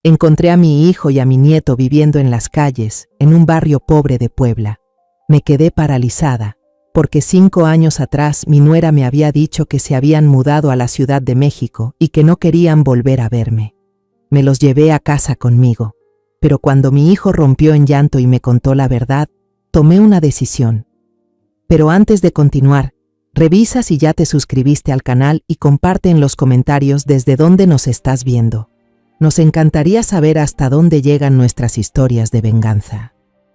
Encontré a mi hijo y a mi nieto viviendo en las calles, en un barrio pobre de Puebla. Me quedé paralizada, porque 5 años atrás mi nuera me había dicho que se habían mudado a la Ciudad de México y que no querían volver a verme. Me los llevé a casa conmigo, pero cuando mi hijo rompió en llanto y me contó la verdad, tomé una decisión. Pero antes de continuar, revisa si ya te suscribiste al canal y comparte en los comentarios desde dónde nos estás viendo. Nos encantaría saber hasta dónde llegan nuestras historias de venganza.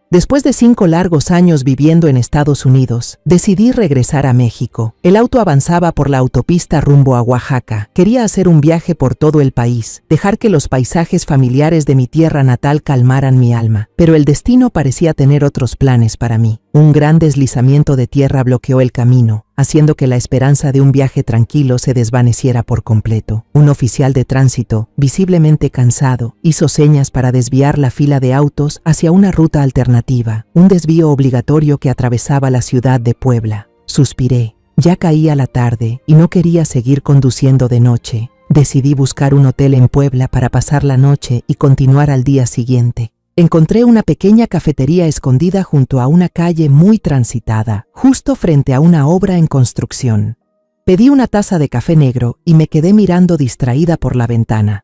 Después de 5 largos años viviendo en Estados Unidos, decidí regresar a México. El auto avanzaba por la autopista rumbo a Oaxaca. Quería hacer un viaje por todo el país, dejar que los paisajes familiares de mi tierra natal calmaran mi alma. Pero el destino parecía tener otros planes para mí. Un gran deslizamiento de tierra bloqueó el camino, haciendo que la esperanza de un viaje tranquilo se desvaneciera por completo. Un oficial de tránsito, visiblemente cansado, hizo señas para desviar la fila de autos hacia una ruta alternativa, un desvío obligatorio que atravesaba la ciudad de Puebla. Suspiré. Ya caía la tarde y no quería seguir conduciendo de noche. Decidí buscar un hotel en Puebla para pasar la noche y continuar al día siguiente. Encontré una pequeña cafetería escondida junto a una calle muy transitada, justo frente a una obra en construcción. Pedí una taza de café negro y me quedé mirando distraída por la ventana.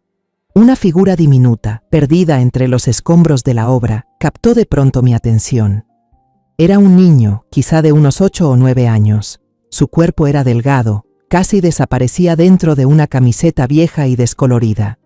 Una figura diminuta, perdida entre los escombros de la obra, captó de pronto mi atención. Era un niño, quizá de unos 8 o 9 años. Su cuerpo era delgado, casi desaparecía dentro de una camiseta vieja y descolorida.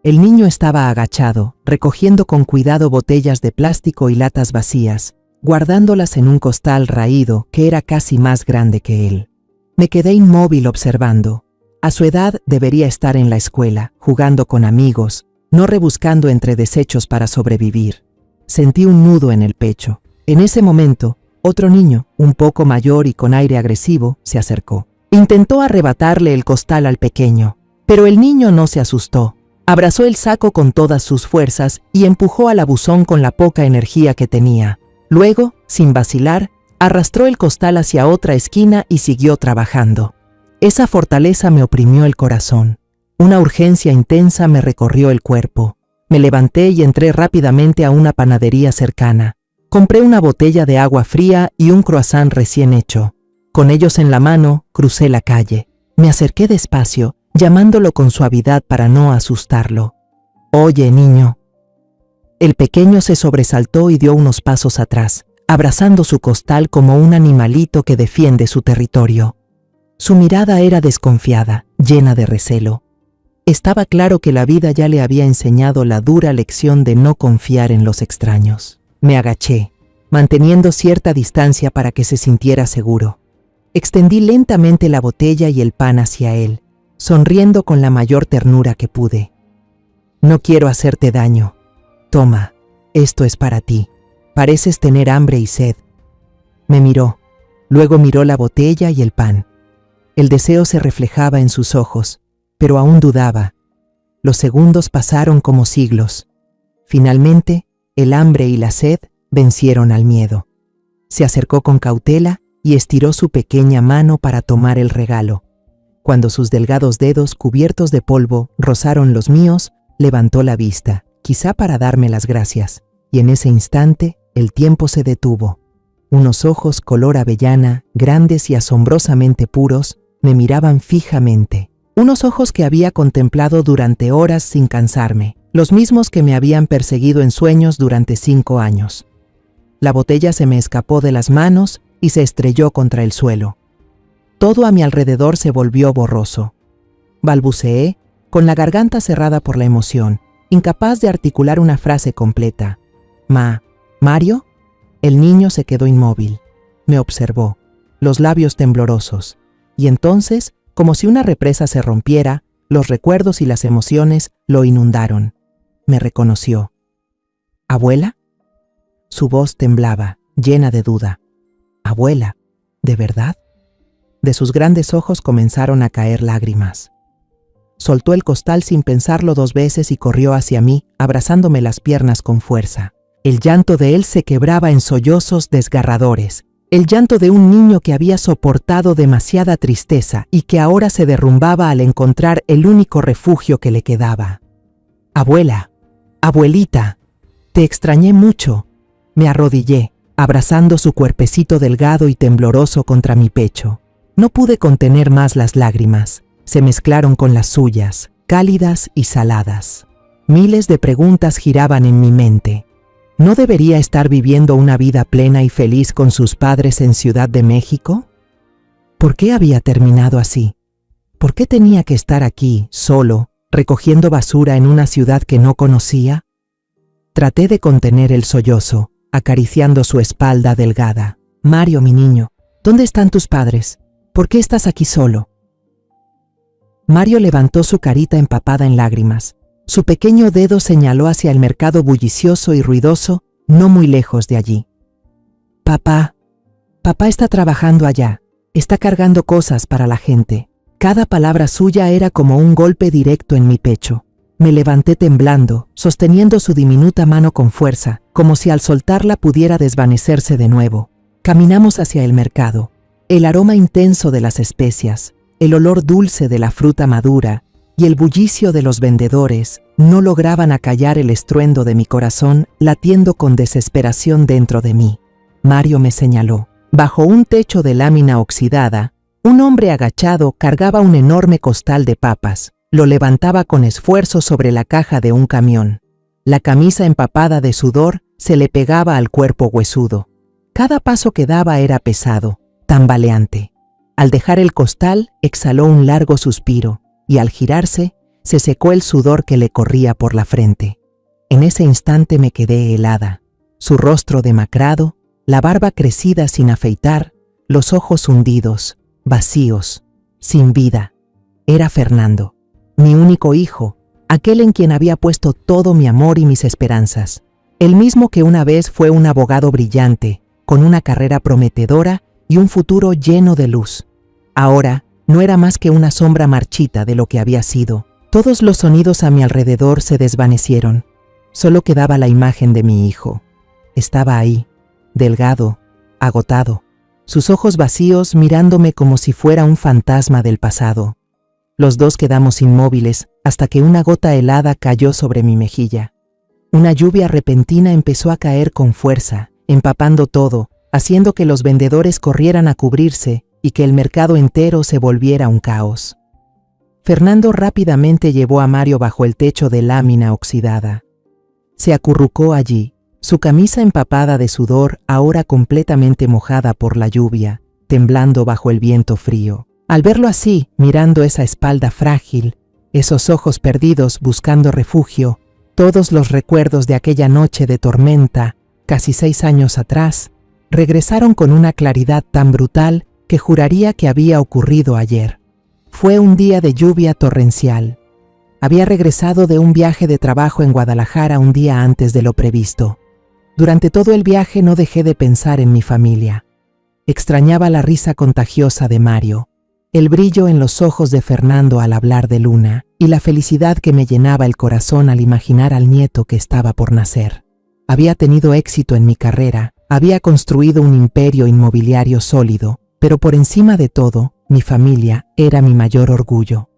El niño estaba agachado, recogiendo con cuidado botellas de plástico y latas vacías, guardándolas en un costal raído que era casi más grande que él. Me quedé inmóvil observando. A su edad debería estar en la escuela, jugando con amigos, no rebuscando entre desechos para sobrevivir. Sentí un nudo en el pecho. En ese momento, otro niño, un poco mayor y con aire agresivo, se acercó. Intentó arrebatarle el costal al pequeño, pero el niño no se asustó. Abrazó el saco con todas sus fuerzas y empujó al abusón con la poca energía que tenía. Luego, sin vacilar, arrastró el costal hacia otra esquina y siguió trabajando. Esa fortaleza me oprimió el corazón. Una urgencia intensa me recorrió el cuerpo. Me levanté y entré rápidamente a una panadería cercana. Compré una botella de agua fría y un croissant recién hecho. Con ellos en la mano, crucé la calle. Me acerqué despacio, llamándolo con suavidad para no asustarlo. «Oye, niño». El pequeño se sobresaltó y dio unos pasos atrás, abrazando su costal como un animalito que defiende su territorio. Su mirada era desconfiada, llena de recelo. Estaba claro que la vida ya le había enseñado la dura lección de no confiar en los extraños. Me agaché, manteniendo cierta distancia para que se sintiera seguro. Extendí lentamente la botella y el pan hacia él, sonriendo con la mayor ternura que pude. «No quiero hacerte daño. Toma, esto es para ti. Pareces tener hambre y sed». Me miró, luego miró la botella y el pan. El deseo se reflejaba en sus ojos, pero aún dudaba. Los segundos pasaron como siglos. Finalmente, el hambre y la sed vencieron al miedo. Se acercó con cautela y estiró su pequeña mano para tomar el regalo. Cuando sus delgados dedos cubiertos de polvo rozaron los míos, levantó la vista, quizá para darme las gracias, y en ese instante el tiempo se detuvo. Unos ojos color avellana, grandes y asombrosamente puros, me miraban fijamente. Unos ojos que había contemplado durante horas sin cansarme, los mismos que me habían perseguido en sueños durante 5 años. La botella se me escapó de las manos y se estrelló contra el suelo. Todo a mi alrededor se volvió borroso. Balbuceé, con la garganta cerrada por la emoción, incapaz de articular una frase completa. ¿Mario? El niño se quedó inmóvil. Me observó, los labios temblorosos, y entonces, como si una represa se rompiera, los recuerdos y las emociones lo inundaron. Me reconoció. ¿Abuela? Su voz temblaba, llena de duda. ¿Abuela? ¿De verdad? De sus grandes ojos comenzaron a caer lágrimas. Soltó el costal sin pensarlo 2 veces y corrió hacia mí, abrazándome las piernas con fuerza. El llanto de él se quebraba en sollozos desgarradores. El llanto de un niño que había soportado demasiada tristeza y que ahora se derrumbaba al encontrar el único refugio que le quedaba. «Abuela», Abuelita, te extrañé mucho. Me arrodillé, abrazando su cuerpecito delgado y tembloroso contra mi pecho. No pude contener más las lágrimas. Se mezclaron con las suyas, cálidas y saladas. Miles de preguntas giraban en mi mente. ¿No debería estar viviendo una vida plena y feliz con sus padres en Ciudad de México? ¿Por qué había terminado así? ¿Por qué tenía que estar aquí, solo, recogiendo basura en una ciudad que no conocía? Traté de contener el sollozo, acariciando su espalda delgada. Mario, mi niño, ¿dónde están tus padres? ¿Por qué estás aquí solo? Mario levantó su carita empapada en lágrimas. Su pequeño dedo señaló hacia el mercado bullicioso y ruidoso, no muy lejos de allí. Papá está trabajando allá, está cargando cosas para la gente. Cada palabra suya era como un golpe directo en mi pecho. Me levanté temblando, sosteniendo su diminuta mano con fuerza, como si al soltarla pudiera desvanecerse de nuevo. Caminamos hacia el mercado. El aroma intenso de las especias, el olor dulce de la fruta madura y el bullicio de los vendedores no lograban acallar el estruendo de mi corazón latiendo con desesperación dentro de mí. Mario me señaló. Bajo un techo de lámina oxidada, un hombre agachado cargaba un enorme costal de papas. Lo levantaba con esfuerzo sobre la caja de un camión. La camisa empapada de sudor se le pegaba al cuerpo huesudo. Cada paso que daba era pesado, tambaleante. Al dejar el costal, exhaló un largo suspiro y al girarse, se secó el sudor que le corría por la frente. En ese instante me quedé helada. Su rostro demacrado, la barba crecida sin afeitar, los ojos hundidos, vacíos, sin vida. Era Fernando, mi único hijo, aquel en quien había puesto todo mi amor y mis esperanzas. El mismo que una vez fue un abogado brillante, con una carrera prometedora y un futuro lleno de luz. Ahora, no era más que una sombra marchita de lo que había sido. Todos los sonidos a mi alrededor se desvanecieron. Solo quedaba la imagen de mi hijo. Estaba ahí, delgado, agotado, sus ojos vacíos mirándome como si fuera un fantasma del pasado. Los dos quedamos inmóviles hasta que una gota helada cayó sobre mi mejilla. Una lluvia repentina empezó a caer con fuerza, empapando todo, haciendo que los vendedores corrieran a cubrirse y que el mercado entero se volviera un caos. Fernando rápidamente llevó a Mario bajo el techo de lámina oxidada. Se acurrucó allí, su camisa empapada de sudor ahora completamente mojada por la lluvia, temblando bajo el viento frío. Al verlo así, mirando esa espalda frágil, esos ojos perdidos buscando refugio, todos los recuerdos de aquella noche de tormenta, casi 6 años atrás, regresaron con una claridad tan brutal que juraría que había ocurrido ayer. Fue un día de lluvia torrencial. Había regresado de un viaje de trabajo en Guadalajara un día antes de lo previsto. Durante todo el viaje no dejé de pensar en mi familia. Extrañaba la risa contagiosa de Mario, el brillo en los ojos de Fernando al hablar de Luna y la felicidad que me llenaba el corazón al imaginar al nieto que estaba por nacer. Había tenido éxito en mi carrera, había construido un imperio inmobiliario sólido, pero por encima de todo, mi familia era mi mayor orgullo.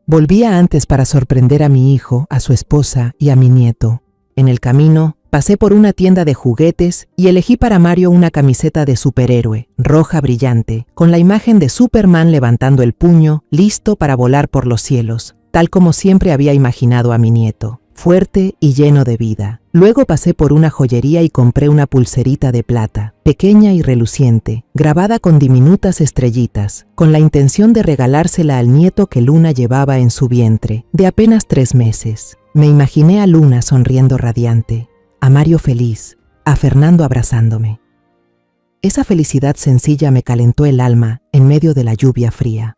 Volvía antes para sorprender a mi hijo, a su esposa y a mi nieto. En el camino, pasé por una tienda de juguetes y elegí para Mario una camiseta de superhéroe, roja brillante, con la imagen de Superman levantando el puño, listo para volar por los cielos, tal como siempre había imaginado a mi nieto, fuerte y lleno de vida. Luego pasé por una joyería y compré una pulserita de plata, pequeña y reluciente, grabada con diminutas estrellitas, con la intención de regalársela al nieto que Luna llevaba en su vientre, de apenas 3 meses. Me imaginé a Luna sonriendo radiante, a Mario feliz, a Fernando abrazándome. Esa felicidad sencilla me calentó el alma en medio de la lluvia fría.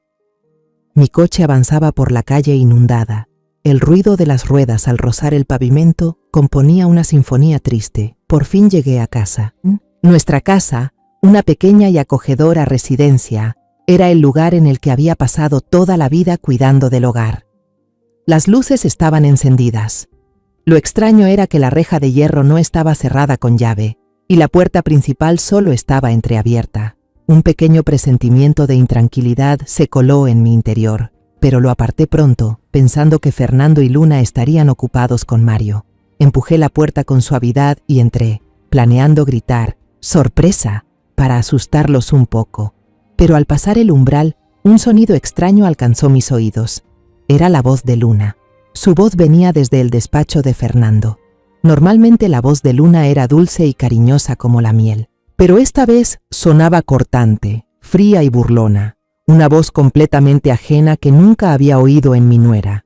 Mi coche avanzaba por la calle inundada. El ruido de las ruedas al rozar el pavimento componía una sinfonía triste. Por fin llegué a casa. Nuestra casa, una pequeña y acogedora residencia, era el lugar en el que había pasado toda la vida cuidando del hogar. Las luces estaban encendidas. Lo extraño era que la reja de hierro no estaba cerrada con llave y la puerta principal solo estaba entreabierta. Un pequeño presentimiento de intranquilidad se coló en mi interior, pero lo aparté pronto, pensando que Fernando y Luna estarían ocupados con Mario. Empujé la puerta con suavidad y entré, planeando gritar ¡sorpresa!, para asustarlos un poco. Pero al pasar el umbral, un sonido extraño alcanzó mis oídos. Era la voz de Luna. Su voz venía desde el despacho de Fernando. Normalmente la voz de Luna era dulce y cariñosa como la miel, pero esta vez sonaba cortante, fría y burlona, una voz completamente ajena que nunca había oído en mi nuera.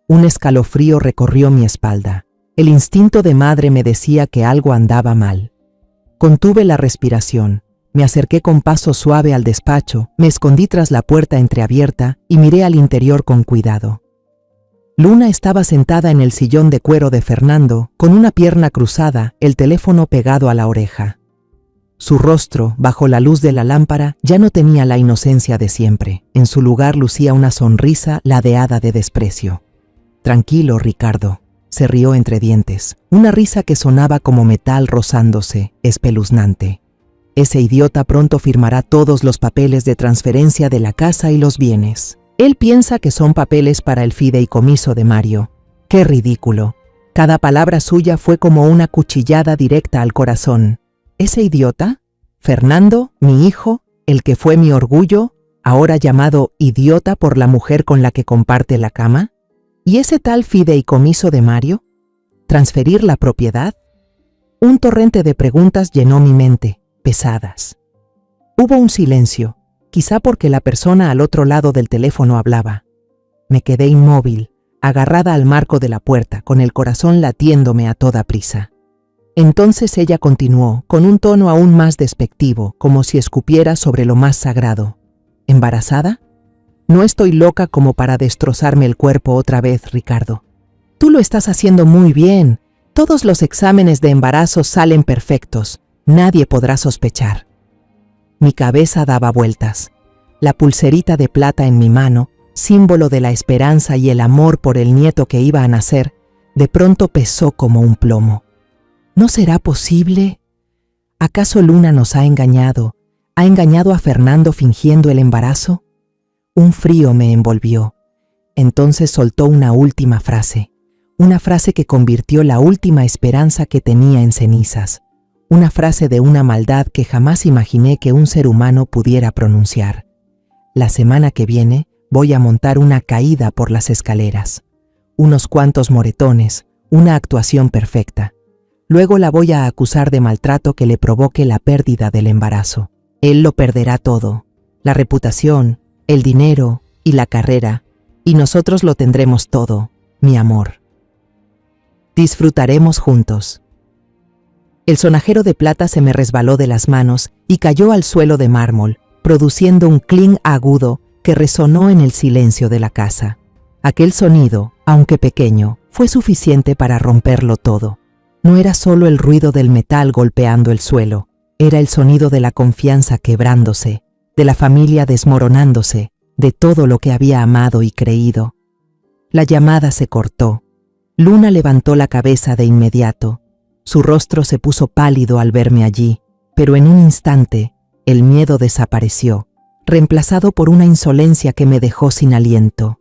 Un escalofrío recorrió mi espalda. El instinto de madre me decía que algo andaba mal. Contuve la respiración. Me acerqué con paso suave al despacho, me escondí tras la puerta entreabierta y miré al interior con cuidado. Luna estaba sentada en el sillón de cuero de Fernando, con una pierna cruzada, el teléfono pegado a la oreja. Su rostro, bajo la luz de la lámpara, ya no tenía la inocencia de siempre. En su lugar lucía una sonrisa ladeada de desprecio. «Tranquilo, Ricardo», se rió entre dientes, una risa que sonaba como metal rozándose, espeluznante. «Ese idiota pronto firmará todos los papeles de transferencia de la casa y los bienes. Él piensa que son papeles para el fideicomiso de Mario. ¡Qué ridículo!». Cada palabra suya fue como una cuchillada directa al corazón. ¿Ese idiota? ¿Fernando, mi hijo, el que fue mi orgullo, ahora llamado idiota por la mujer con la que comparte la cama? ¿Y ese tal fideicomiso de Mario? ¿Transferir la propiedad? Un torrente de preguntas llenó mi mente, pesadas. Hubo un silencio, quizá porque la persona al otro lado del teléfono hablaba. Me quedé inmóvil, agarrada al marco de la puerta, con el corazón latiéndome a toda prisa. Entonces ella continuó, con un tono aún más despectivo, como si escupiera sobre lo más sagrado. ¿Embarazada? No estoy loca como para destrozarme el cuerpo otra vez, Ricardo. Tú lo estás haciendo muy bien. Todos los exámenes de embarazo salen perfectos. Nadie podrá sospechar. Mi cabeza daba vueltas. La pulserita de plata en mi mano, símbolo de la esperanza y el amor por el nieto que iba a nacer, de pronto pesó como un plomo. ¿No será posible? ¿Acaso Luna nos ha engañado? ¿Ha engañado a Fernando fingiendo el embarazo? Un frío me envolvió. Entonces soltó una última frase, una frase que convirtió la última esperanza que tenía en cenizas, una frase de una maldad que jamás imaginé que un ser humano pudiera pronunciar. La semana que viene voy a montar una caída por las escaleras, unos cuantos moretones, una actuación perfecta. Luego la voy a acusar de maltrato que le provoque la pérdida del embarazo. Él lo perderá todo, la reputación, el dinero y la carrera, y nosotros lo tendremos todo, mi amor. Disfrutaremos juntos. El sonajero de plata se me resbaló de las manos y cayó al suelo de mármol, produciendo un clink agudo que resonó en el silencio de la casa. Aquel sonido, aunque pequeño, fue suficiente para romperlo todo. No era solo el ruido del metal golpeando el suelo, era el sonido de la confianza quebrándose, de la familia desmoronándose, de todo lo que había amado y creído. La llamada se cortó. Luna levantó la cabeza de inmediato. Su rostro se puso pálido al verme allí, pero en un instante el miedo desapareció, reemplazado por una insolencia que me dejó sin aliento.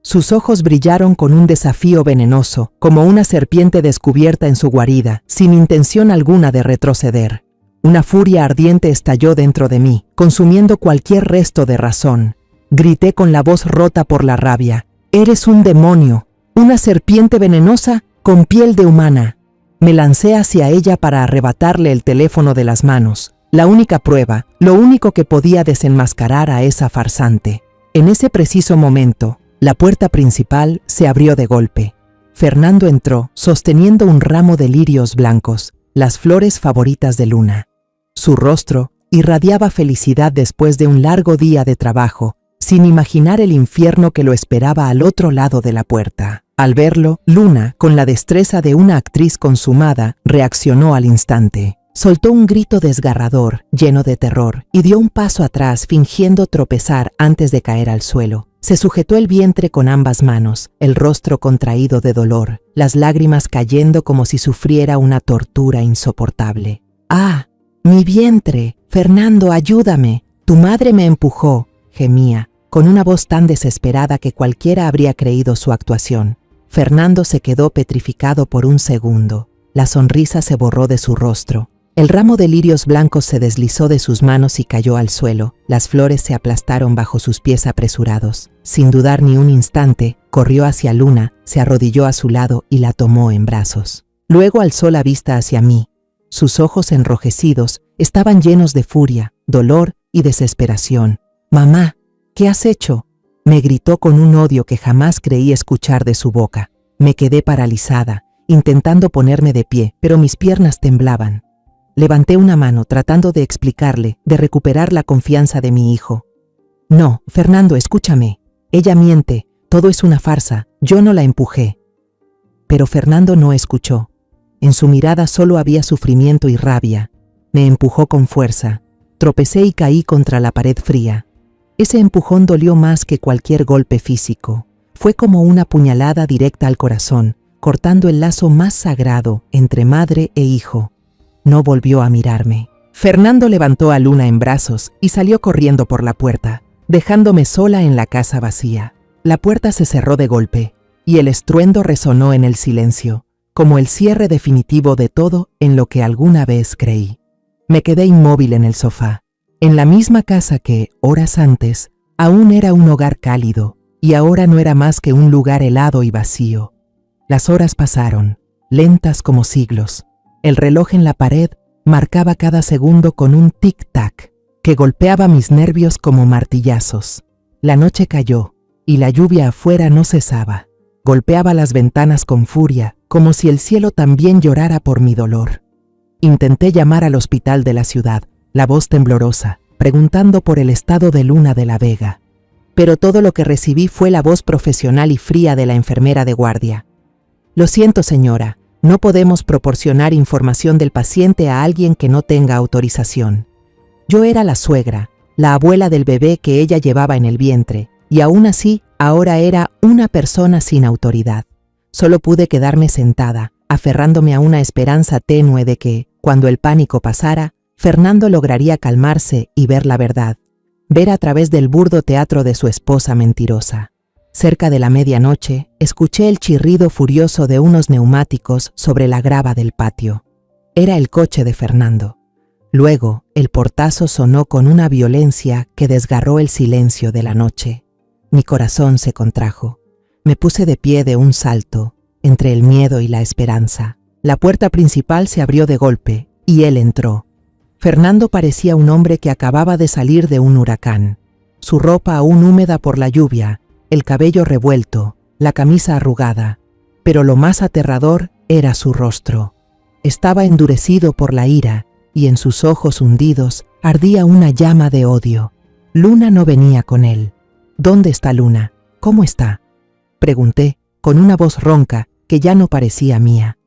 Sus ojos brillaron con un desafío venenoso, como una serpiente descubierta en su guarida, sin intención alguna de retroceder. Una furia ardiente estalló dentro de mí, consumiendo cualquier resto de razón. Grité con la voz rota por la rabia. «¡Eres un demonio! ¡Una serpiente venenosa con piel de humana!». Me lancé hacia ella para arrebatarle el teléfono de las manos, la única prueba, lo único que podía desenmascarar a esa farsante. En ese preciso momento, la puerta principal se abrió de golpe. Fernando entró, sosteniendo un ramo de lirios blancos, las flores favoritas de Luna. Su rostro irradiaba felicidad después de un largo día de trabajo, sin imaginar el infierno que lo esperaba al otro lado de la puerta. Al verlo, Luna, con la destreza de una actriz consumada, reaccionó al instante. Soltó un grito desgarrador, lleno de terror, y dio un paso atrás fingiendo tropezar antes de caer al suelo. Se sujetó el vientre con ambas manos, el rostro contraído de dolor, las lágrimas cayendo como si sufriera una tortura insoportable. «¡Ah! ¡Mi vientre! Fernando, ayúdame! Tu madre me empujó», gemía, con una voz tan desesperada que cualquiera habría creído su actuación. Fernando se quedó petrificado por un segundo. La sonrisa se borró de su rostro. El ramo de lirios blancos se deslizó de sus manos y cayó al suelo. Las flores se aplastaron bajo sus pies apresurados. Sin dudar ni un instante, corrió hacia Luna, se arrodilló a su lado y la tomó en brazos. Luego alzó la vista hacia mí. Sus ojos enrojecidos estaban llenos de furia, dolor y desesperación. «Mamá, ¿qué has hecho?», me gritó con un odio que jamás creí escuchar de su boca. Me quedé paralizada, intentando ponerme de pie, pero mis piernas temblaban. Levanté una mano tratando de explicarle, de recuperar la confianza de mi hijo. «No, Fernando, escúchame. Ella miente, todo es una farsa, yo no la empujé». Pero Fernando no escuchó. En su mirada solo había sufrimiento y rabia. Me empujó con fuerza. Tropecé y caí contra la pared fría. Ese empujón dolió más que cualquier golpe físico. Fue como una puñalada directa al corazón, cortando el lazo más sagrado entre madre e hijo. No volvió a mirarme. Fernando levantó a Luna en brazos y salió corriendo por la puerta, dejándome sola en la casa vacía. La puerta se cerró de golpe y el estruendo resonó en el silencio, como el cierre definitivo de todo en lo que alguna vez creí. Me quedé inmóvil en el sofá, en la misma casa que, horas antes, aún era un hogar cálido, y ahora no era más que un lugar helado y vacío. Las horas pasaron, lentas como siglos. El reloj en la pared marcaba cada segundo con un tic-tac que golpeaba mis nervios como martillazos. La noche cayó, y la lluvia afuera no cesaba. Golpeaba las ventanas con furia, como si el cielo también llorara por mi dolor. Intenté llamar al hospital de la ciudad, la voz temblorosa, preguntando por el estado de Luna de la Vega. Pero todo lo que recibí fue la voz profesional y fría de la enfermera de guardia. «Lo siento, señora, no podemos proporcionar información del paciente a alguien que no tenga autorización». Yo era la suegra, la abuela del bebé que ella llevaba en el vientre, y aún así, ahora era una persona sin autoridad. Solo pude quedarme sentada, aferrándome a una esperanza tenue de que, cuando el pánico pasara, Fernando lograría calmarse y ver la verdad, ver a través del burdo teatro de su esposa mentirosa. Cerca de la medianoche, escuché el chirrido furioso de unos neumáticos sobre la grava del patio. Era el coche de Fernando. Luego, el portazo sonó con una violencia que desgarró el silencio de la noche. Mi corazón se contrajo. Me puse de pie de un salto, entre el miedo y la esperanza. La puerta principal se abrió de golpe, y él entró. Fernando parecía un hombre que acababa de salir de un huracán. Su ropa aún húmeda por la lluvia, el cabello revuelto, la camisa arrugada. Pero lo más aterrador era su rostro. Estaba endurecido por la ira, y en sus ojos hundidos ardía una llama de odio. Luna no venía con él. «¿Dónde está Luna? ¿Cómo está?», pregunté, con una voz ronca que ya no parecía mía.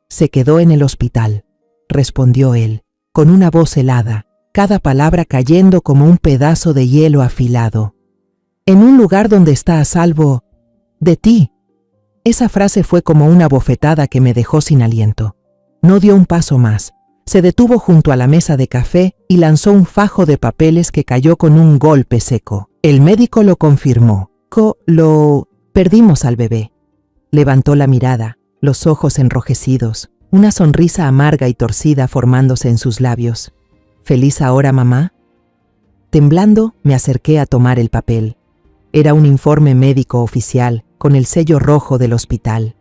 «Se quedó en el hospital», respondió él, con una voz helada, cada palabra cayendo como un pedazo de hielo afilado. «En un lugar donde está a salvo de ti». Esa frase fue como una bofetada que me dejó sin aliento. No dio un paso más. Se detuvo junto a la mesa de café y lanzó un fajo de papeles que cayó con un golpe seco. El médico lo confirmó. Perdimos al bebé». Levantó la mirada, los ojos enrojecidos, una sonrisa amarga y torcida formándose en sus labios. «¿Feliz ahora, mamá?». Temblando, me acerqué a tomar el papel. Era un informe médico oficial, con el sello rojo del hospital.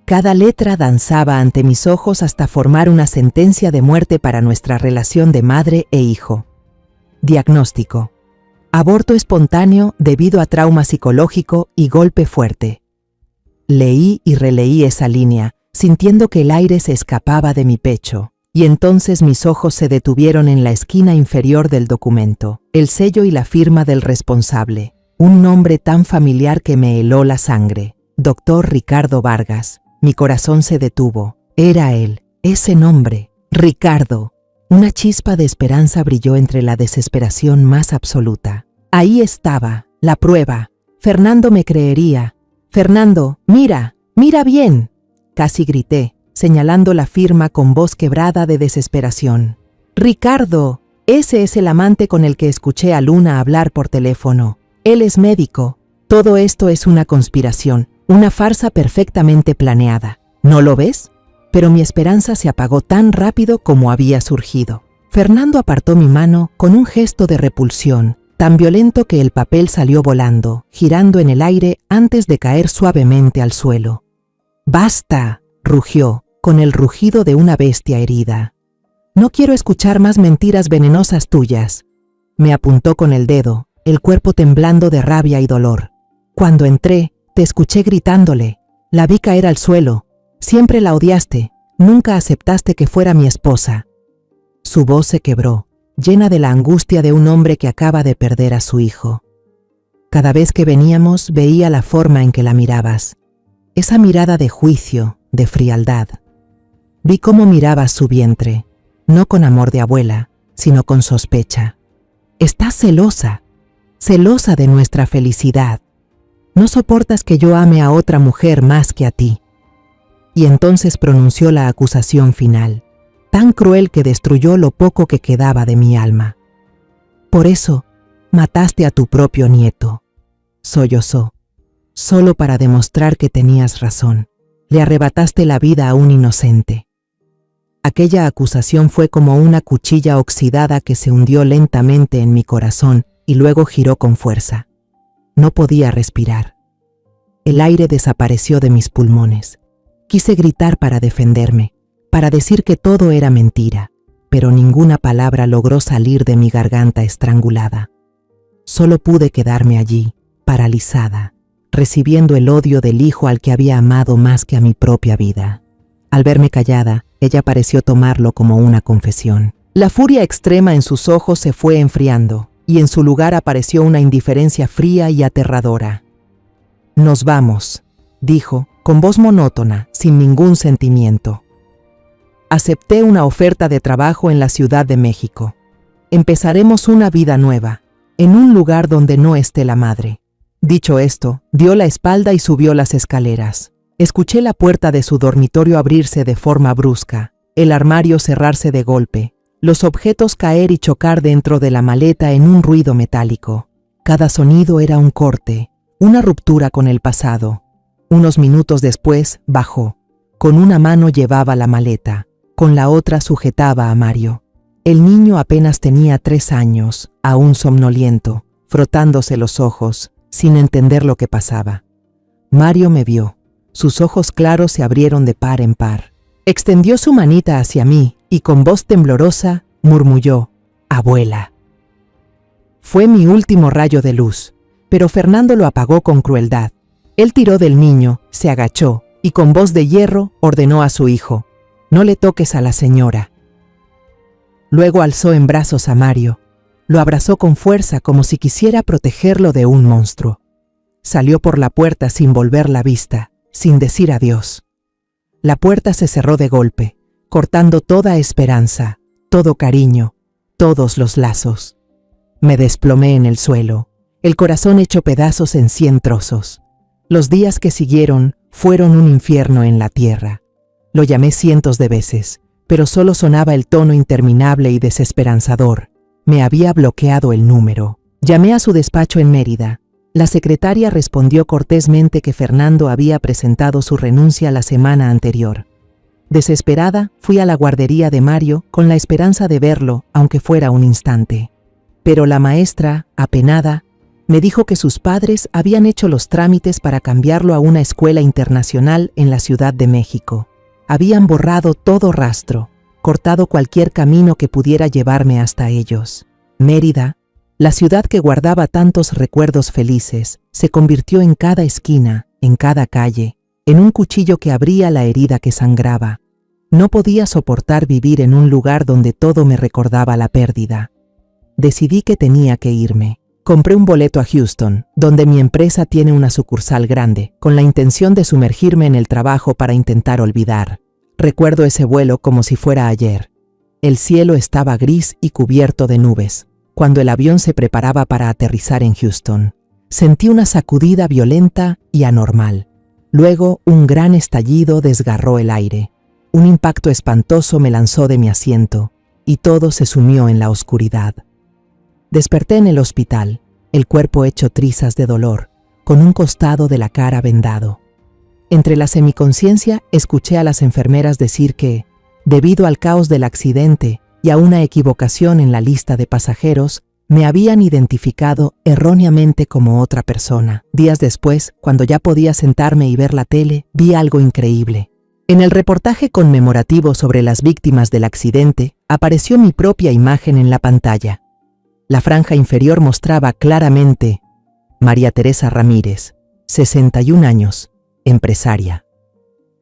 Cada letra danzaba ante mis ojos hasta formar una sentencia de muerte para nuestra relación de madre e hijo. Diagnóstico: aborto espontáneo debido a trauma psicológico y golpe fuerte. Leí y releí esa línea, sintiendo que el aire se escapaba de mi pecho, y entonces mis ojos se detuvieron en la esquina inferior del documento, el sello y la firma del responsable, un nombre tan familiar que me heló la sangre: Dr. Ricardo Vargas. Mi corazón se detuvo. Era él, ese nombre, Ricardo. Una chispa de esperanza brilló entre la desesperación más absoluta. Ahí estaba, la prueba. Fernando me creería. «Fernando, mira, mira bien», casi grité, señalando la firma con voz quebrada de desesperación. «Ricardo, ese es el amante con el que escuché a Luna hablar por teléfono. Él es médico. Todo esto es una conspiración Una farsa perfectamente planeada. ¿No lo ves? Pero mi esperanza se apagó tan rápido como había surgido. Fernando apartó mi mano con un gesto de repulsión, tan violento que el papel salió volando, girando en el aire antes de caer suavemente al suelo. ¡Basta!, rugió, con el rugido de una bestia herida. No quiero escuchar más mentiras venenosas tuyas. Me apuntó con el dedo, el cuerpo temblando de rabia y dolor. Cuando entré, te escuché gritándole. La vi caer al suelo. Siempre la odiaste, nunca aceptaste que fuera mi esposa. Su voz se quebró, llena de la angustia de un hombre que acaba de perder a su hijo. Cada vez que veníamos veía la forma en que la mirabas. Esa mirada de juicio, de frialdad. Vi cómo mirabas su vientre, no con amor de abuela, sino con sospecha. Estás celosa, celosa de nuestra felicidad. No soportas que yo ame a otra mujer más que a ti. Y entonces pronunció la acusación final, tan cruel que destruyó lo poco que quedaba de mi alma. Por eso, mataste a tu propio nieto. Sollozó, solo para demostrar que tenías razón. Le arrebataste la vida a un inocente. Aquella acusación fue como una cuchilla oxidada que se hundió lentamente en mi corazón y luego giró con fuerza. No podía respirar. El aire desapareció de mis pulmones. Quise gritar para defenderme, para decir que todo era mentira, pero ninguna palabra logró salir de mi garganta estrangulada. Solo pude quedarme allí, paralizada, recibiendo el odio del hijo al que había amado más que a mi propia vida. Al verme callada, ella pareció tomarlo como una confesión. La furia extrema en sus ojos se fue enfriando, y en su lugar apareció una indiferencia fría y aterradora. «Nos vamos», dijo, con voz monótona, sin ningún sentimiento. Acepté una oferta de trabajo en la Ciudad de México. Empezaremos una vida nueva, en un lugar donde no esté la madre. Dicho esto, dio la espalda y subió las escaleras. Escuché la puerta de su dormitorio abrirse de forma brusca, el armario cerrarse de golpe, los objetos caer y chocar dentro de la maleta en un ruido metálico. Cada sonido era un corte, una ruptura con el pasado. Unos minutos después, bajó. Con una mano llevaba la maleta, con la otra sujetaba a Mario. El niño apenas tenía 3 años, aún somnoliento, frotándose los ojos, sin entender lo que pasaba. Mario me vio. Sus ojos claros se abrieron de par en par. Extendió su manita hacia mí y con voz temblorosa murmulló: «Abuela». Fue mi último rayo de luz, pero Fernando lo apagó con crueldad. Él tiró del niño, se agachó y con voz de hierro ordenó a su hijo: «No le toques a la señora». Luego alzó en brazos a Mario. Lo abrazó con fuerza como si quisiera protegerlo de un monstruo. Salió por la puerta sin volver la vista, sin decir adiós. La puerta se cerró de golpe, cortando toda esperanza, todo cariño, todos los lazos. Me desplomé en el suelo, el corazón hecho pedazos en 100 trozos. Los días que siguieron fueron un infierno en la tierra. Lo llamé cientos de veces, pero solo sonaba el tono interminable y desesperanzador. Me había bloqueado el número. Llamé a su despacho en Mérida. La secretaria respondió cortésmente que Fernando había presentado su renuncia la semana anterior. Desesperada, fui a la guardería de Mario con la esperanza de verlo, aunque fuera un instante. Pero la maestra, apenada, me dijo que sus padres habían hecho los trámites para cambiarlo a una escuela internacional en la Ciudad de México. Habían borrado todo rastro, cortado cualquier camino que pudiera llevarme hasta ellos. Mérida, la ciudad que guardaba tantos recuerdos felices, se convirtió en cada esquina, en cada calle, en un cuchillo que abría la herida que sangraba. No podía soportar vivir en un lugar donde todo me recordaba la pérdida. Decidí que tenía que irme. Compré un boleto a Houston, donde mi empresa tiene una sucursal grande, con la intención de sumergirme en el trabajo para intentar olvidar. Recuerdo ese vuelo como si fuera ayer. El cielo estaba gris y cubierto de nubes. Cuando el avión se preparaba para aterrizar en Houston, sentí una sacudida violenta y anormal. Luego, un gran estallido desgarró el aire. Un impacto espantoso me lanzó de mi asiento, y todo se sumió en la oscuridad. Desperté en el hospital, el cuerpo hecho trizas de dolor, con un costado de la cara vendado. Entre la semiconciencia, escuché a las enfermeras decir que, debido al caos del accidente y a una equivocación en la lista de pasajeros, me habían identificado erróneamente como otra persona. Días después, cuando ya podía sentarme y ver la tele, vi algo increíble. En el reportaje conmemorativo sobre las víctimas del accidente, apareció mi propia imagen en la pantalla. La franja inferior mostraba claramente María Teresa Ramírez, 61 años, empresaria.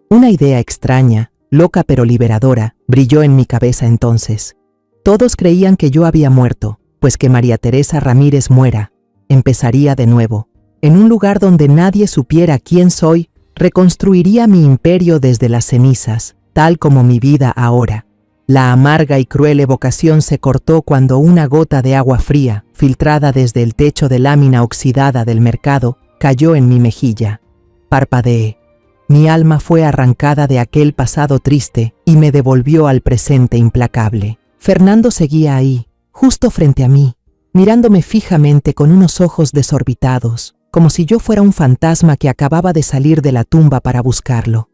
Una idea extraña, loca pero liberadora, brilló en mi cabeza entonces. Todos creían que yo había muerto, pues que María Teresa Ramírez muera, empezaría de nuevo. En un lugar donde nadie supiera quién soy, reconstruiría mi imperio desde las cenizas, tal como mi vida ahora. La amarga y cruel evocación se cortó cuando una gota de agua fría, filtrada desde el techo de lámina oxidada del mercado, cayó en mi mejilla. Parpadeé. Mi alma fue arrancada de aquel pasado triste y me devolvió al presente implacable. Fernando seguía ahí, justo frente a mí, mirándome fijamente con unos ojos desorbitados, como si yo fuera un fantasma que acababa de salir de la tumba para buscarlo.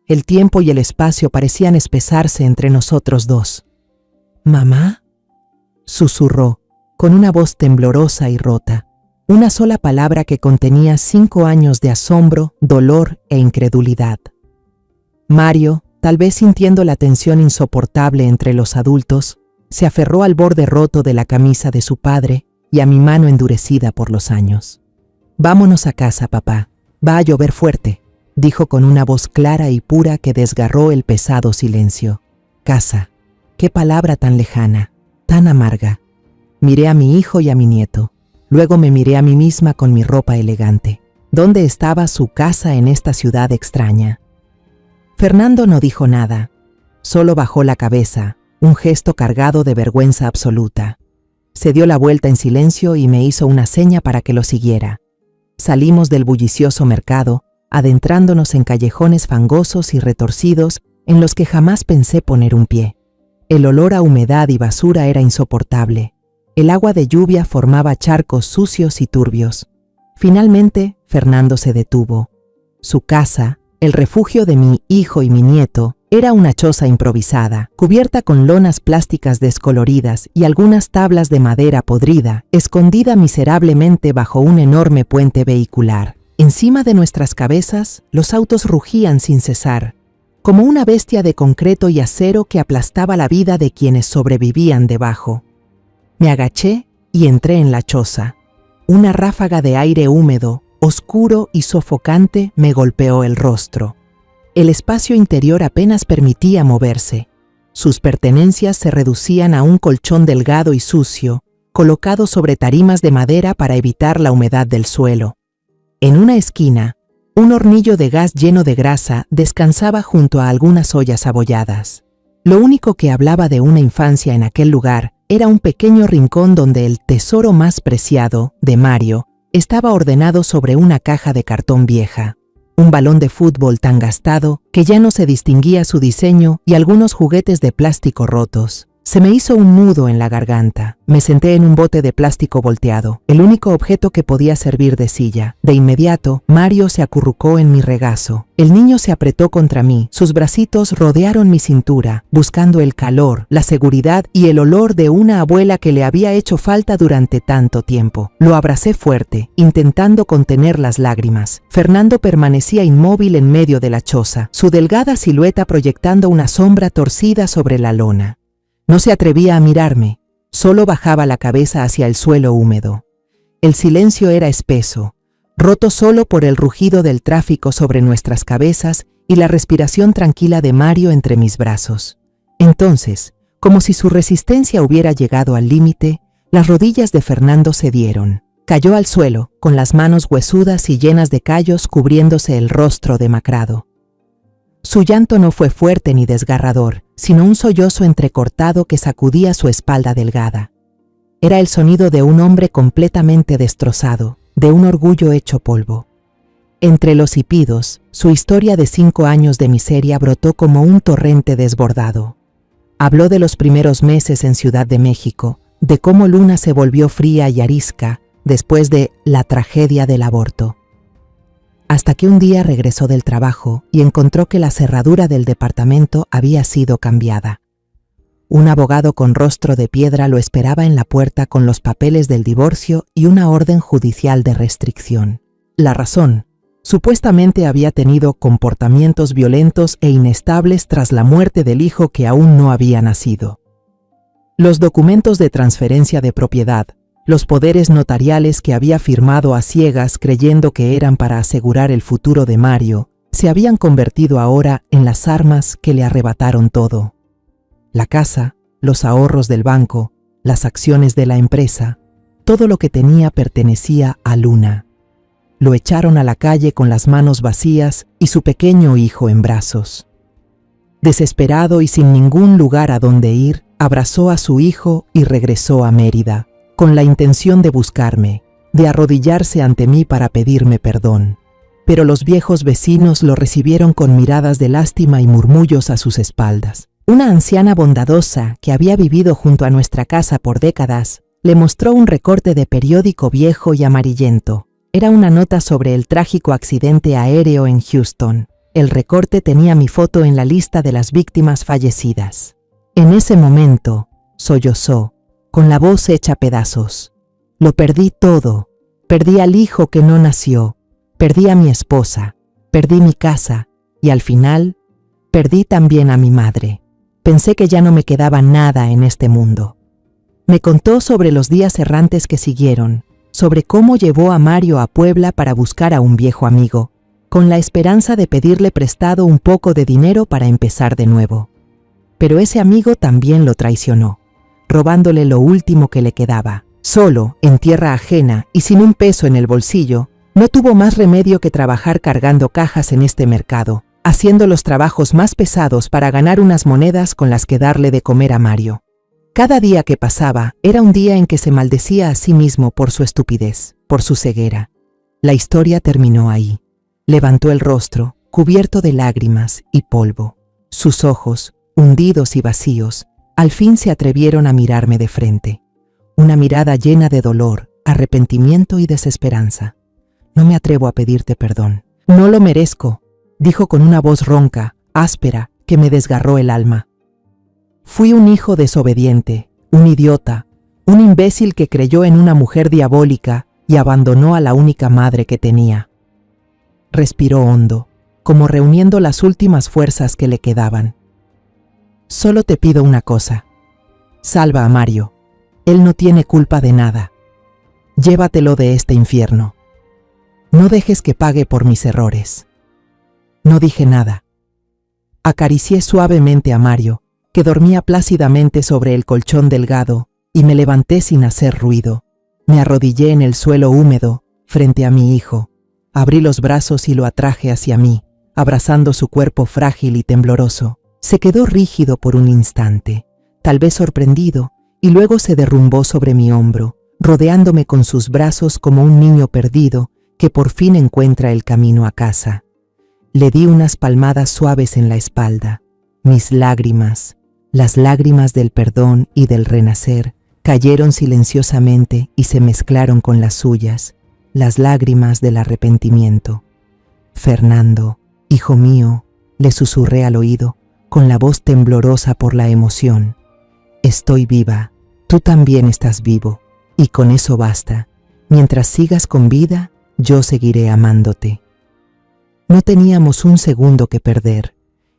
El tiempo y el espacio parecían espesarse entre nosotros dos. «¿Mamá?», susurró, con una voz temblorosa y rota. Una sola palabra que contenía 5 años de asombro, dolor e incredulidad. Mario, tal vez sintiendo la tensión insoportable entre los adultos, se aferró al borde roto de la camisa de su padre y a mi mano endurecida por los años. «Vámonos a casa, papá. Va a llover fuerte», dijo con una voz clara y pura que desgarró el pesado silencio. Casa. Qué palabra tan lejana, tan amarga. Miré a mi hijo y a mi nieto. Luego me miré a mí misma con mi ropa elegante. ¿Dónde estaba su casa en esta ciudad extraña? Fernando no dijo nada. Solo bajó la cabeza, un gesto cargado de vergüenza absoluta. Se dio la vuelta en silencio y me hizo una seña para que lo siguiera. Salimos del bullicioso mercado, adentrándonos en callejones fangosos y retorcidos en los que jamás pensé poner un pie. El olor a humedad y basura era insoportable. El agua de lluvia formaba charcos sucios y turbios. Finalmente, Fernando se detuvo. Su casa, el refugio de mi hijo y mi nieto, era una choza improvisada, cubierta con lonas plásticas descoloridas y algunas tablas de madera podrida, escondida miserablemente bajo un enorme puente vehicular. Encima de nuestras cabezas, los autos rugían sin cesar, como una bestia de concreto y acero que aplastaba la vida de quienes sobrevivían debajo. Me agaché y entré en la choza. Una ráfaga de aire húmedo, oscuro y sofocante me golpeó el rostro. El espacio interior apenas permitía moverse. Sus pertenencias se reducían a un colchón delgado y sucio, colocado sobre tarimas de madera para evitar la humedad del suelo. En una esquina, un hornillo de gas lleno de grasa descansaba junto a algunas ollas abolladas. Lo único que hablaba de una infancia en aquel lugar era un pequeño rincón donde el tesoro más preciado, de Mario, estaba ordenado sobre una caja de cartón vieja. Un balón de fútbol tan gastado que ya no se distinguía su diseño y algunos juguetes de plástico rotos. Se me hizo un nudo en la garganta. Me senté en un bote de plástico volteado, el único objeto que podía servir de silla. De inmediato, Mario se acurrucó en mi regazo. El niño se apretó contra mí. Sus bracitos rodearon mi cintura, buscando el calor, la seguridad y el olor de una abuela que le había hecho falta durante tanto tiempo. Lo abracé fuerte, intentando contener las lágrimas. Fernando permanecía inmóvil en medio de la choza, su delgada silueta proyectando una sombra torcida sobre la lona. No se atrevía a mirarme, solo bajaba la cabeza hacia el suelo húmedo. El silencio era espeso, roto solo por el rugido del tráfico sobre nuestras cabezas y la respiración tranquila de Mario entre mis brazos. Entonces, como si su resistencia hubiera llegado al límite, las rodillas de Fernando cedieron. Cayó al suelo, con las manos huesudas y llenas de callos cubriéndose el rostro demacrado. Su llanto no fue fuerte ni desgarrador, sino un sollozo entrecortado que sacudía su espalda delgada. Era el sonido de un hombre completamente destrozado, de un orgullo hecho polvo. Entre los hipidos, su historia de 5 años de miseria brotó como un torrente desbordado. Habló de los primeros meses en Ciudad de México, de cómo Luna se volvió fría y arisca después de la tragedia del aborto. hasta que un día regresó del trabajo y encontró que la cerradura del departamento había sido cambiada. Un abogado con rostro de piedra lo esperaba en la puerta con los papeles del divorcio y una orden judicial de restricción. La razón: supuestamente había tenido comportamientos violentos e inestables tras la muerte del hijo que aún no había nacido. Los documentos de transferencia de propiedad, los poderes notariales que había firmado a ciegas creyendo que eran para asegurar el futuro de Mario, se habían convertido ahora en las armas que le arrebataron todo. La casa, los ahorros del banco, las acciones de la empresa, todo lo que tenía pertenecía a Luna. Lo echaron a la calle con las manos vacías y su pequeño hijo en brazos. Desesperado y sin ningún lugar a donde ir, abrazó a su hijo y regresó a Mérida, con la intención de buscarme, de arrodillarse ante mí para pedirme perdón. Pero los viejos vecinos lo recibieron con miradas de lástima y murmullos a sus espaldas. Una anciana bondadosa que había vivido junto a nuestra casa por décadas le mostró un recorte de periódico viejo y amarillento. Era una nota sobre el trágico accidente aéreo en Houston. El recorte tenía mi foto en la lista de las víctimas fallecidas. En ese momento, sollozó, con la voz hecha pedazos. Lo perdí todo. Perdí al hijo que no nació. Perdí a mi esposa. Perdí mi casa. Y al final, perdí también a mi madre. Pensé que ya no me quedaba nada en este mundo. Me contó sobre los días errantes que siguieron, sobre cómo llevó a Mario a Puebla para buscar a un viejo amigo, con la esperanza de pedirle prestado un poco de dinero para empezar de nuevo. Pero ese amigo también lo traicionó, robándole lo último que le quedaba. Solo, en tierra ajena y sin un peso en el bolsillo, no tuvo más remedio que trabajar cargando cajas en este mercado, haciendo los trabajos más pesados para ganar unas monedas con las que darle de comer a Mario. Cada día que pasaba era un día en que se maldecía a sí mismo por su estupidez, por su ceguera. La historia terminó ahí. Levantó el rostro, cubierto de lágrimas y polvo. Sus ojos, hundidos y vacíos, al fin se atrevieron a mirarme de frente. Una mirada llena de dolor, arrepentimiento y desesperanza. No me atrevo a pedirte perdón. No lo merezco, dijo con una voz ronca, áspera, que me desgarró el alma. Fui un hijo desobediente, un idiota, un imbécil que creyó en una mujer diabólica y abandonó a la única madre que tenía. Respiró hondo, como reuniendo las últimas fuerzas que le quedaban. Solo te pido una cosa. Salva a Mario. Él no tiene culpa de nada. Llévatelo de este infierno. No dejes que pague por mis errores. No dije nada. Acaricié suavemente a Mario, que dormía plácidamente sobre el colchón delgado, y me levanté sin hacer ruido. Me arrodillé en el suelo húmedo, frente a mi hijo. Abrí los brazos y lo atraje hacia mí, abrazando su cuerpo frágil y tembloroso. Se quedó rígido por un instante, tal vez sorprendido, y luego se derrumbó sobre mi hombro, rodeándome con sus brazos como un niño perdido que por fin encuentra el camino a casa. Le di unas palmadas suaves en la espalda. Mis lágrimas, las lágrimas del perdón y del renacer, cayeron silenciosamente y se mezclaron con las suyas, las lágrimas del arrepentimiento. Fernando, hijo mío, le susurré al oído, con la voz temblorosa por la emoción. Estoy viva, tú también estás vivo, y con eso basta. Mientras sigas con vida, yo seguiré amándote. No teníamos un segundo que perder.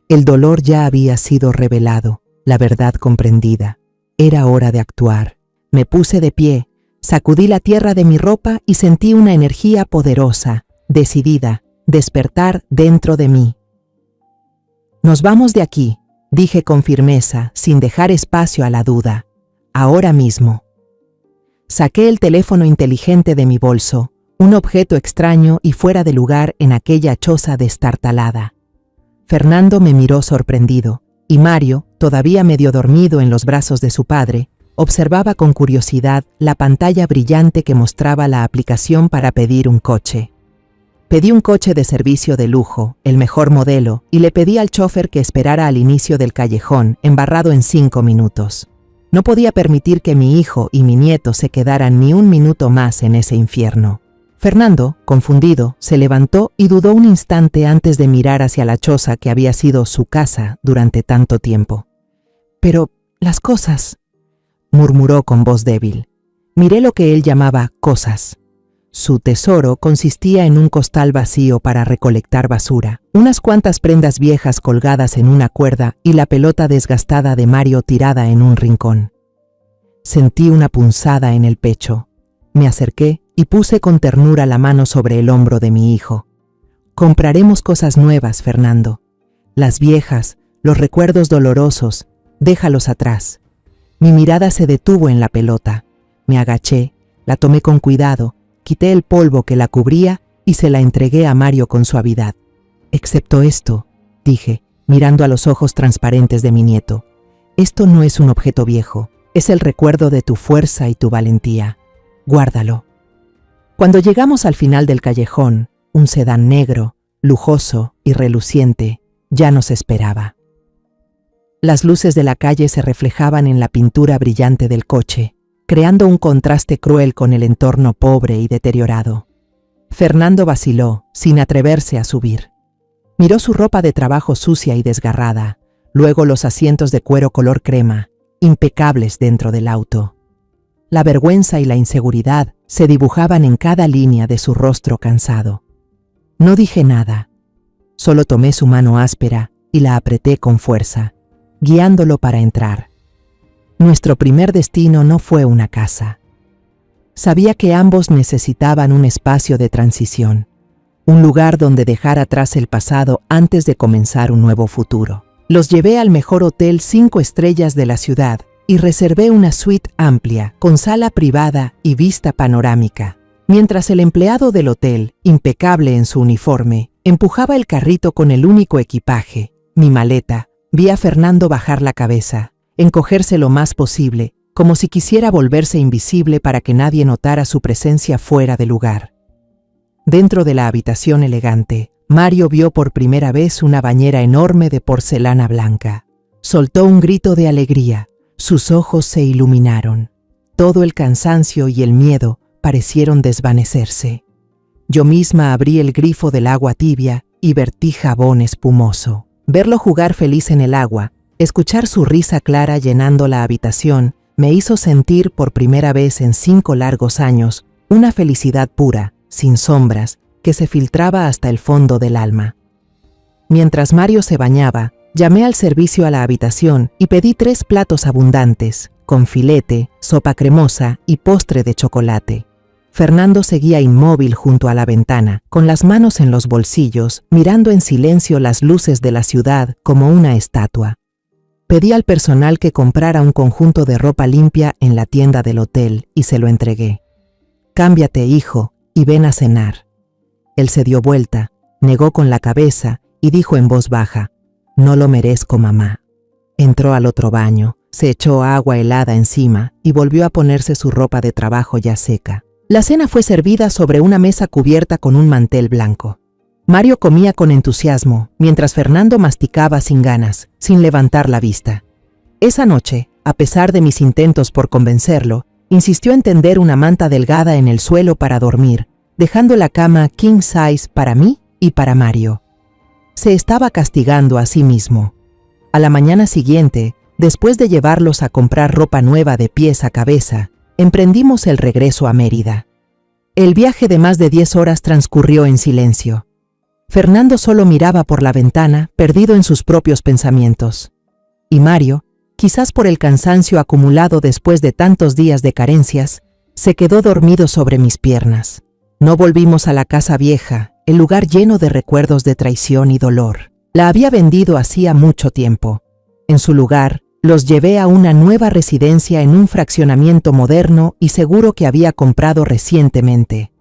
El dolor ya había sido revelado, la verdad comprendida. Era hora de actuar. Me puse de pie, sacudí la tierra de mi ropa y sentí una energía poderosa, decidida, despertar dentro de mí. Nos vamos de aquí, dije con firmeza, sin dejar espacio a la duda. Ahora mismo. Saqué el teléfono inteligente de mi bolso, un objeto extraño y fuera de lugar en aquella choza destartalada. Fernando me miró sorprendido, y Mario, todavía medio dormido en los brazos de su padre, observaba con curiosidad la pantalla brillante que mostraba la aplicación para pedir un coche. Pedí un coche de servicio de lujo, el mejor modelo, y le pedí al chofer que esperara al inicio del callejón, embarrado en 5 minutos. No podía permitir que mi hijo y mi nieto se quedaran ni un minuto más en ese infierno. Fernando, confundido, se levantó y dudó un instante antes de mirar hacia la choza que había sido su casa durante tanto tiempo. «Pero las cosas», murmuró con voz débil. Miré lo que él llamaba cosas. Su tesoro consistía en un costal vacío para recolectar basura, unas cuantas prendas viejas colgadas en una cuerda y la pelota desgastada de Mario tirada en un rincón. Sentí una punzada en el pecho. Me acerqué y puse con ternura la mano sobre el hombro de mi hijo. «Compraremos cosas nuevas, Fernando. Las viejas, los recuerdos dolorosos, déjalos atrás». Mi mirada se detuvo en la pelota. Me agaché, la tomé con cuidado, quité el polvo que la cubría y se la entregué a Mario con suavidad. «Excepto esto», dije, mirando a los ojos transparentes de mi nieto. «Esto no es un objeto viejo, es el recuerdo de tu fuerza y tu valentía. Guárdalo». Cuando llegamos al final del callejón, un sedán negro, lujoso y reluciente, ya nos esperaba. Las luces de la calle se reflejaban en la pintura brillante del coche, creando un contraste cruel con el entorno pobre y deteriorado. Fernando vaciló, sin atreverse a subir. Miró su ropa de trabajo sucia y desgarrada, luego los asientos de cuero color crema, impecables dentro del auto. La vergüenza y la inseguridad se dibujaban en cada línea de su rostro cansado. No dije nada, solo tomé su mano áspera y la apreté con fuerza, guiándolo para entrar. Nuestro primer destino no fue una casa. Sabía que ambos necesitaban un espacio de transición, un lugar donde dejar atrás el pasado antes de comenzar un nuevo futuro. Los llevé al mejor hotel 5 estrellas de la ciudad y reservé una suite amplia, con sala privada y vista panorámica. Mientras el empleado del hotel, impecable en su uniforme, empujaba el carrito con el único equipaje, mi maleta, vi a Fernando bajar la cabeza, encogerse lo más posible, como si quisiera volverse invisible para que nadie notara su presencia fuera de lugar. Dentro de la habitación elegante, Mario vio por primera vez una bañera enorme de porcelana blanca. Soltó un grito de alegría. Sus ojos se iluminaron. Todo el cansancio y el miedo parecieron desvanecerse. Yo misma abrí el grifo del agua tibia y vertí jabón espumoso. Verlo jugar feliz en el agua, escuchar su risa clara llenando la habitación, me hizo sentir por primera vez en 5 largos años una felicidad pura, sin sombras, que se filtraba hasta el fondo del alma. Mientras Mario se bañaba, llamé al servicio a la habitación y pedí 3 platos abundantes, con filete, sopa cremosa y postre de chocolate. Fernando seguía inmóvil junto a la ventana, con las manos en los bolsillos, mirando en silencio las luces de la ciudad como una estatua. Pedí al personal que comprara un conjunto de ropa limpia en la tienda del hotel y se lo entregué. «Cámbiate, hijo, y ven a cenar». Él se dio vuelta, negó con la cabeza y dijo en voz baja: «No lo merezco, mamá». Entró al otro baño, se echó agua helada encima y volvió a ponerse su ropa de trabajo ya seca. La cena fue servida sobre una mesa cubierta con un mantel blanco. Mario comía con entusiasmo, mientras Fernando masticaba sin ganas, sin levantar la vista. Esa noche, a pesar de mis intentos por convencerlo, insistió en tender una manta delgada en el suelo para dormir, dejando la cama king size para mí y para Mario. Se estaba castigando a sí mismo. A la mañana siguiente, después de llevarlos a comprar ropa nueva de pies a cabeza, emprendimos el regreso a Mérida. El viaje de más de 10 horas transcurrió en silencio. Fernando solo miraba por la ventana, perdido en sus propios pensamientos. Y Mario, quizás por el cansancio acumulado después de tantos días de carencias, se quedó dormido sobre mis piernas. No volvimos a la casa vieja, el lugar lleno de recuerdos de traición y dolor. La había vendido hacía mucho tiempo. En su lugar, los llevé a una nueva residencia en un fraccionamiento moderno y seguro que había comprado recientemente.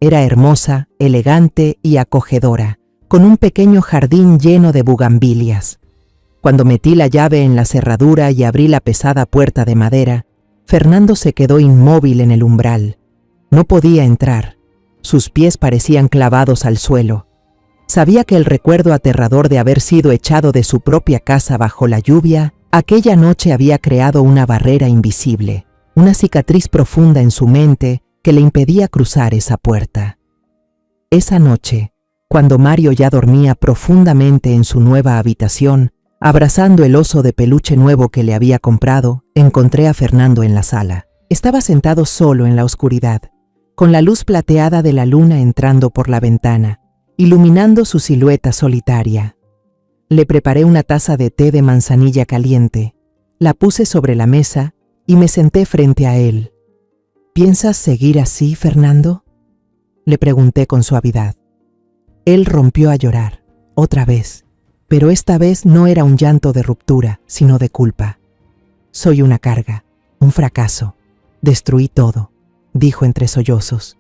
Era hermosa, elegante y acogedora, con un pequeño jardín lleno de bugambilias. Cuando metí la llave en la cerradura y abrí la pesada puerta de madera, Fernando se quedó inmóvil en el umbral. No podía entrar. Sus pies parecían clavados al suelo. Sabía que el recuerdo aterrador de haber sido echado de su propia casa bajo la lluvia, aquella noche había creado una barrera invisible, una cicatriz profunda en su mente que le impedía cruzar esa puerta. Esa noche, cuando Mario ya dormía profundamente en su nueva habitación, abrazando el oso de peluche nuevo que le había comprado, encontré a Fernando en la sala. Estaba sentado solo en la oscuridad, con la luz plateada de la luna entrando por la ventana, iluminando su silueta solitaria. Le preparé una taza de té de manzanilla caliente, la puse sobre la mesa y me senté frente a él. ¿Piensas seguir así, Fernando?, le pregunté con suavidad. Él rompió a llorar, otra vez, pero esta vez no era un llanto de ruptura, sino de culpa. Soy una carga, un fracaso. Destruí todo, dijo entre sollozos.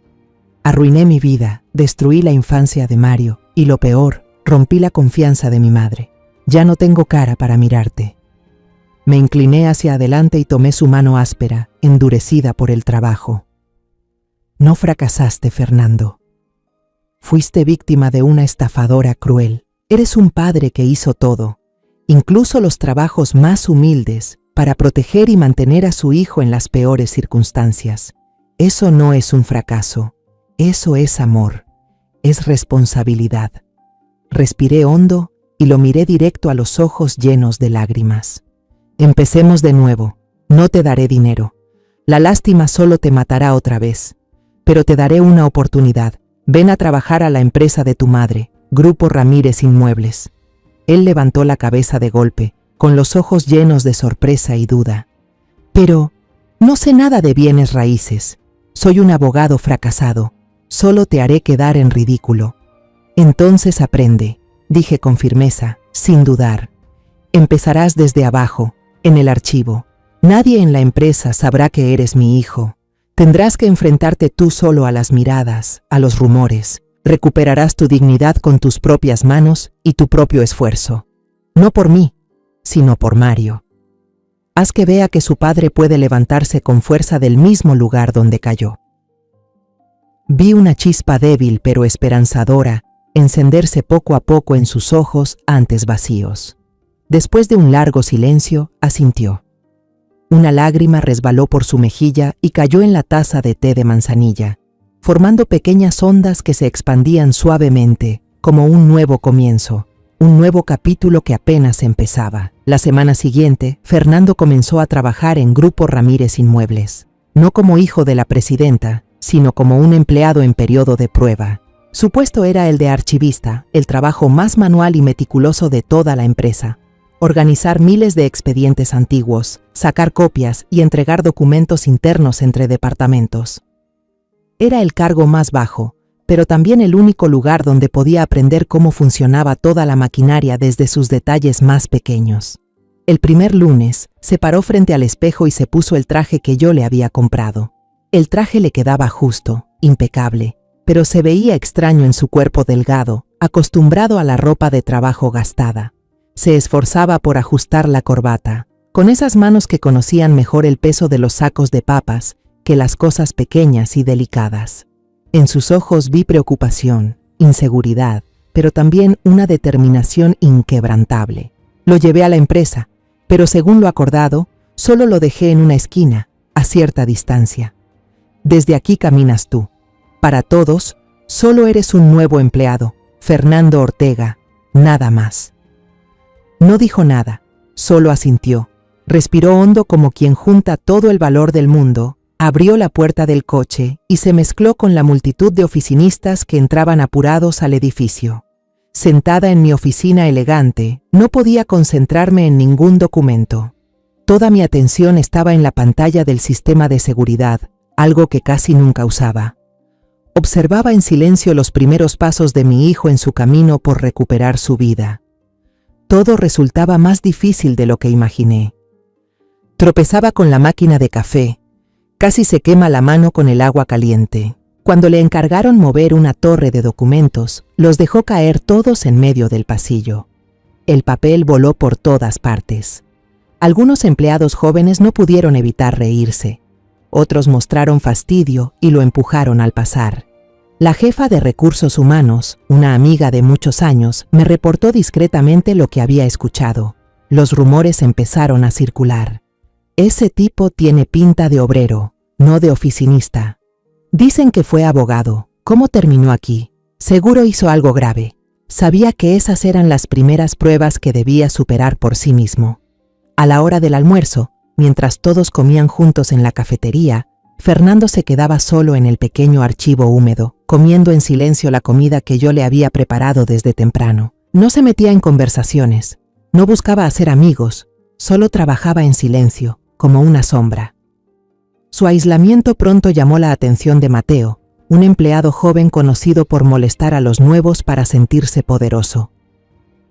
Arruiné mi vida, destruí la infancia de Mario y lo peor, rompí la confianza de mi madre. Ya no tengo cara para mirarte. Me incliné hacia adelante y tomé su mano áspera, endurecida por el trabajo. No fracasaste, Fernando. Fuiste víctima de una estafadora cruel. Eres un padre que hizo todo, incluso los trabajos más humildes, para proteger y mantener a su hijo en las peores circunstancias. Eso no es un fracaso, eso es amor, es responsabilidad. Respiré hondo y lo miré directo a los ojos llenos de lágrimas. Empecemos de nuevo, no te daré dinero. La lástima solo te matará otra vez, pero te daré una oportunidad. Ven a trabajar a la empresa de tu madre, Grupo Ramírez Inmuebles. Él levantó la cabeza de golpe, con los ojos llenos de sorpresa y duda. Pero no sé nada de bienes raíces. Soy un abogado fracasado. Solo te haré quedar en ridículo. Entonces aprende, dije con firmeza, sin dudar. Empezarás desde abajo, en el archivo. Nadie en la empresa sabrá que eres mi hijo. Tendrás que enfrentarte tú solo a las miradas, a los rumores. Recuperarás tu dignidad con tus propias manos y tu propio esfuerzo. No por mí, sino por Mario. Haz que vea que su padre puede levantarse con fuerza del mismo lugar donde cayó. Vi una chispa débil pero esperanzadora encenderse poco a poco en sus ojos antes vacíos. Después de un largo silencio, asintió. Una lágrima resbaló por su mejilla y cayó en la taza de té de manzanilla, formando pequeñas ondas que se expandían suavemente, como un nuevo comienzo, un nuevo capítulo que apenas empezaba. La semana siguiente, Fernando comenzó a trabajar en Grupo Ramírez Inmuebles, no como hijo de la presidenta, sino como un empleado en periodo de prueba. Su puesto era el de archivista, el trabajo más manual y meticuloso de toda la empresa. Organizar miles de expedientes antiguos, sacar copias y entregar documentos internos entre departamentos. Era el cargo más bajo, pero también el único lugar donde podía aprender cómo funcionaba toda la maquinaria desde sus detalles más pequeños. El primer lunes, se paró frente al espejo y se puso el traje que yo le había comprado. El traje le quedaba justo, impecable, pero se veía extraño en su cuerpo delgado, acostumbrado a la ropa de trabajo gastada. Se esforzaba por ajustar la corbata, con esas manos que conocían mejor el peso de los sacos de papas que las cosas pequeñas y delicadas. En sus ojos vi preocupación, inseguridad, pero también una determinación inquebrantable. Lo llevé a la empresa, pero según lo acordado, solo lo dejé en una esquina, a cierta distancia. Desde aquí caminas tú. Para todos, solo eres un nuevo empleado, Fernando Ortega, nada más. No dijo nada, solo asintió. Respiró hondo como quien junta todo el valor del mundo, abrió la puerta del coche y se mezcló con la multitud de oficinistas que entraban apurados al edificio. Sentada en mi oficina elegante, no podía concentrarme en ningún documento. Toda mi atención estaba en la pantalla del sistema de seguridad, algo que casi nunca usaba. Observaba en silencio los primeros pasos de mi hijo en su camino por recuperar su vida. Todo resultaba más difícil de lo que imaginé. Tropezaba con la máquina de café. Casi se quema la mano con el agua caliente. Cuando le encargaron mover una torre de documentos, los dejó caer todos en medio del pasillo. El papel voló por todas partes. Algunos empleados jóvenes no pudieron evitar reírse. Otros mostraron fastidio y lo empujaron al pasar. La jefa de recursos humanos, una amiga de muchos años, me reportó discretamente lo que había escuchado. Los rumores empezaron a circular. Ese tipo tiene pinta de obrero, no de oficinista. Dicen que fue abogado. ¿Cómo terminó aquí? Seguro hizo algo grave. Sabía que esas eran las primeras pruebas que debía superar por sí mismo. A la hora del almuerzo, mientras todos comían juntos en la cafetería, Fernando se quedaba solo en el pequeño archivo húmedo, comiendo en silencio la comida que yo le había preparado desde temprano. No se metía en conversaciones, no buscaba hacer amigos, solo trabajaba en silencio, como una sombra. Su aislamiento pronto llamó la atención de Mateo, un empleado joven conocido por molestar a los nuevos para sentirse poderoso.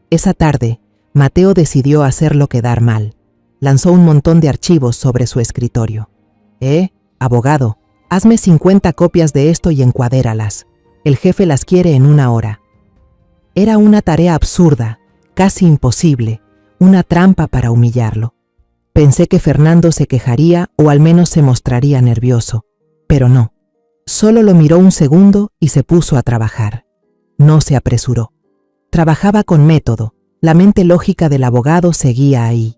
Esa tarde, Mateo decidió hacerlo quedar mal. Lanzó un montón de archivos sobre su escritorio. Abogado, hazme 50 copias de esto y encuadéralas. El jefe las quiere en 1 hora. Era una tarea absurda, casi imposible, una trampa para humillarlo. Pensé que Fernando se quejaría o al menos se mostraría nervioso, pero no. Solo lo miró un segundo y se puso a trabajar. No se apresuró. Trabajaba con método, la mente lógica del abogado seguía ahí.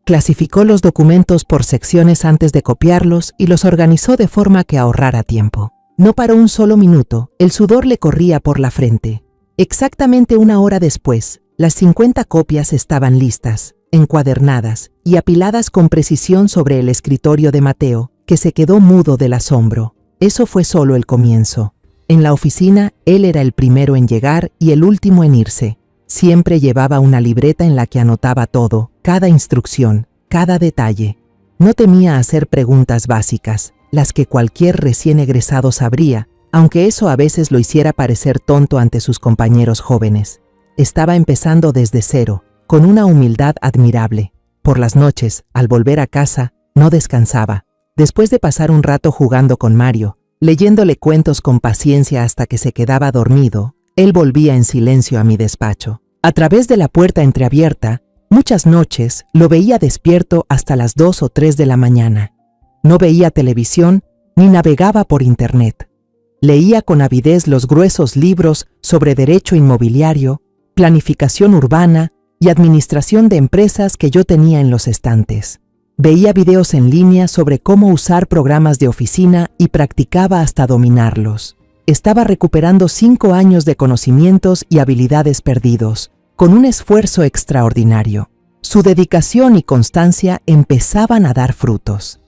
Clasificó los documentos por secciones antes de copiarlos y los organizó de forma que ahorrara tiempo. No paró un solo minuto, el sudor le corría por la frente. Exactamente 1 hora después, las 50 copias estaban listas, encuadernadas y apiladas con precisión sobre el escritorio de Mateo, que se quedó mudo del asombro. Eso fue solo el comienzo. En la oficina, él era el primero en llegar y el último en irse. Siempre llevaba una libreta en la que anotaba todo, cada instrucción, cada detalle. No temía hacer preguntas básicas, las que cualquier recién egresado sabría, aunque eso a veces lo hiciera parecer tonto ante sus compañeros jóvenes. Estaba empezando desde cero, con una humildad admirable. Por las noches, al volver a casa, no descansaba. Después de pasar un rato jugando con Mario, leyéndole cuentos con paciencia hasta que se quedaba dormido, él volvía en silencio a mi despacho. A través de la puerta entreabierta, muchas noches lo veía despierto hasta las 2 o 3 de la mañana. No veía televisión ni navegaba por internet. Leía con avidez los gruesos libros sobre derecho inmobiliario, planificación urbana y administración de empresas que yo tenía en los estantes. Veía videos en línea sobre cómo usar programas de oficina y practicaba hasta dominarlos. Estaba recuperando 5 años de conocimientos y habilidades perdidos, con un esfuerzo extraordinario. Su dedicación y constancia empezaban a dar frutos.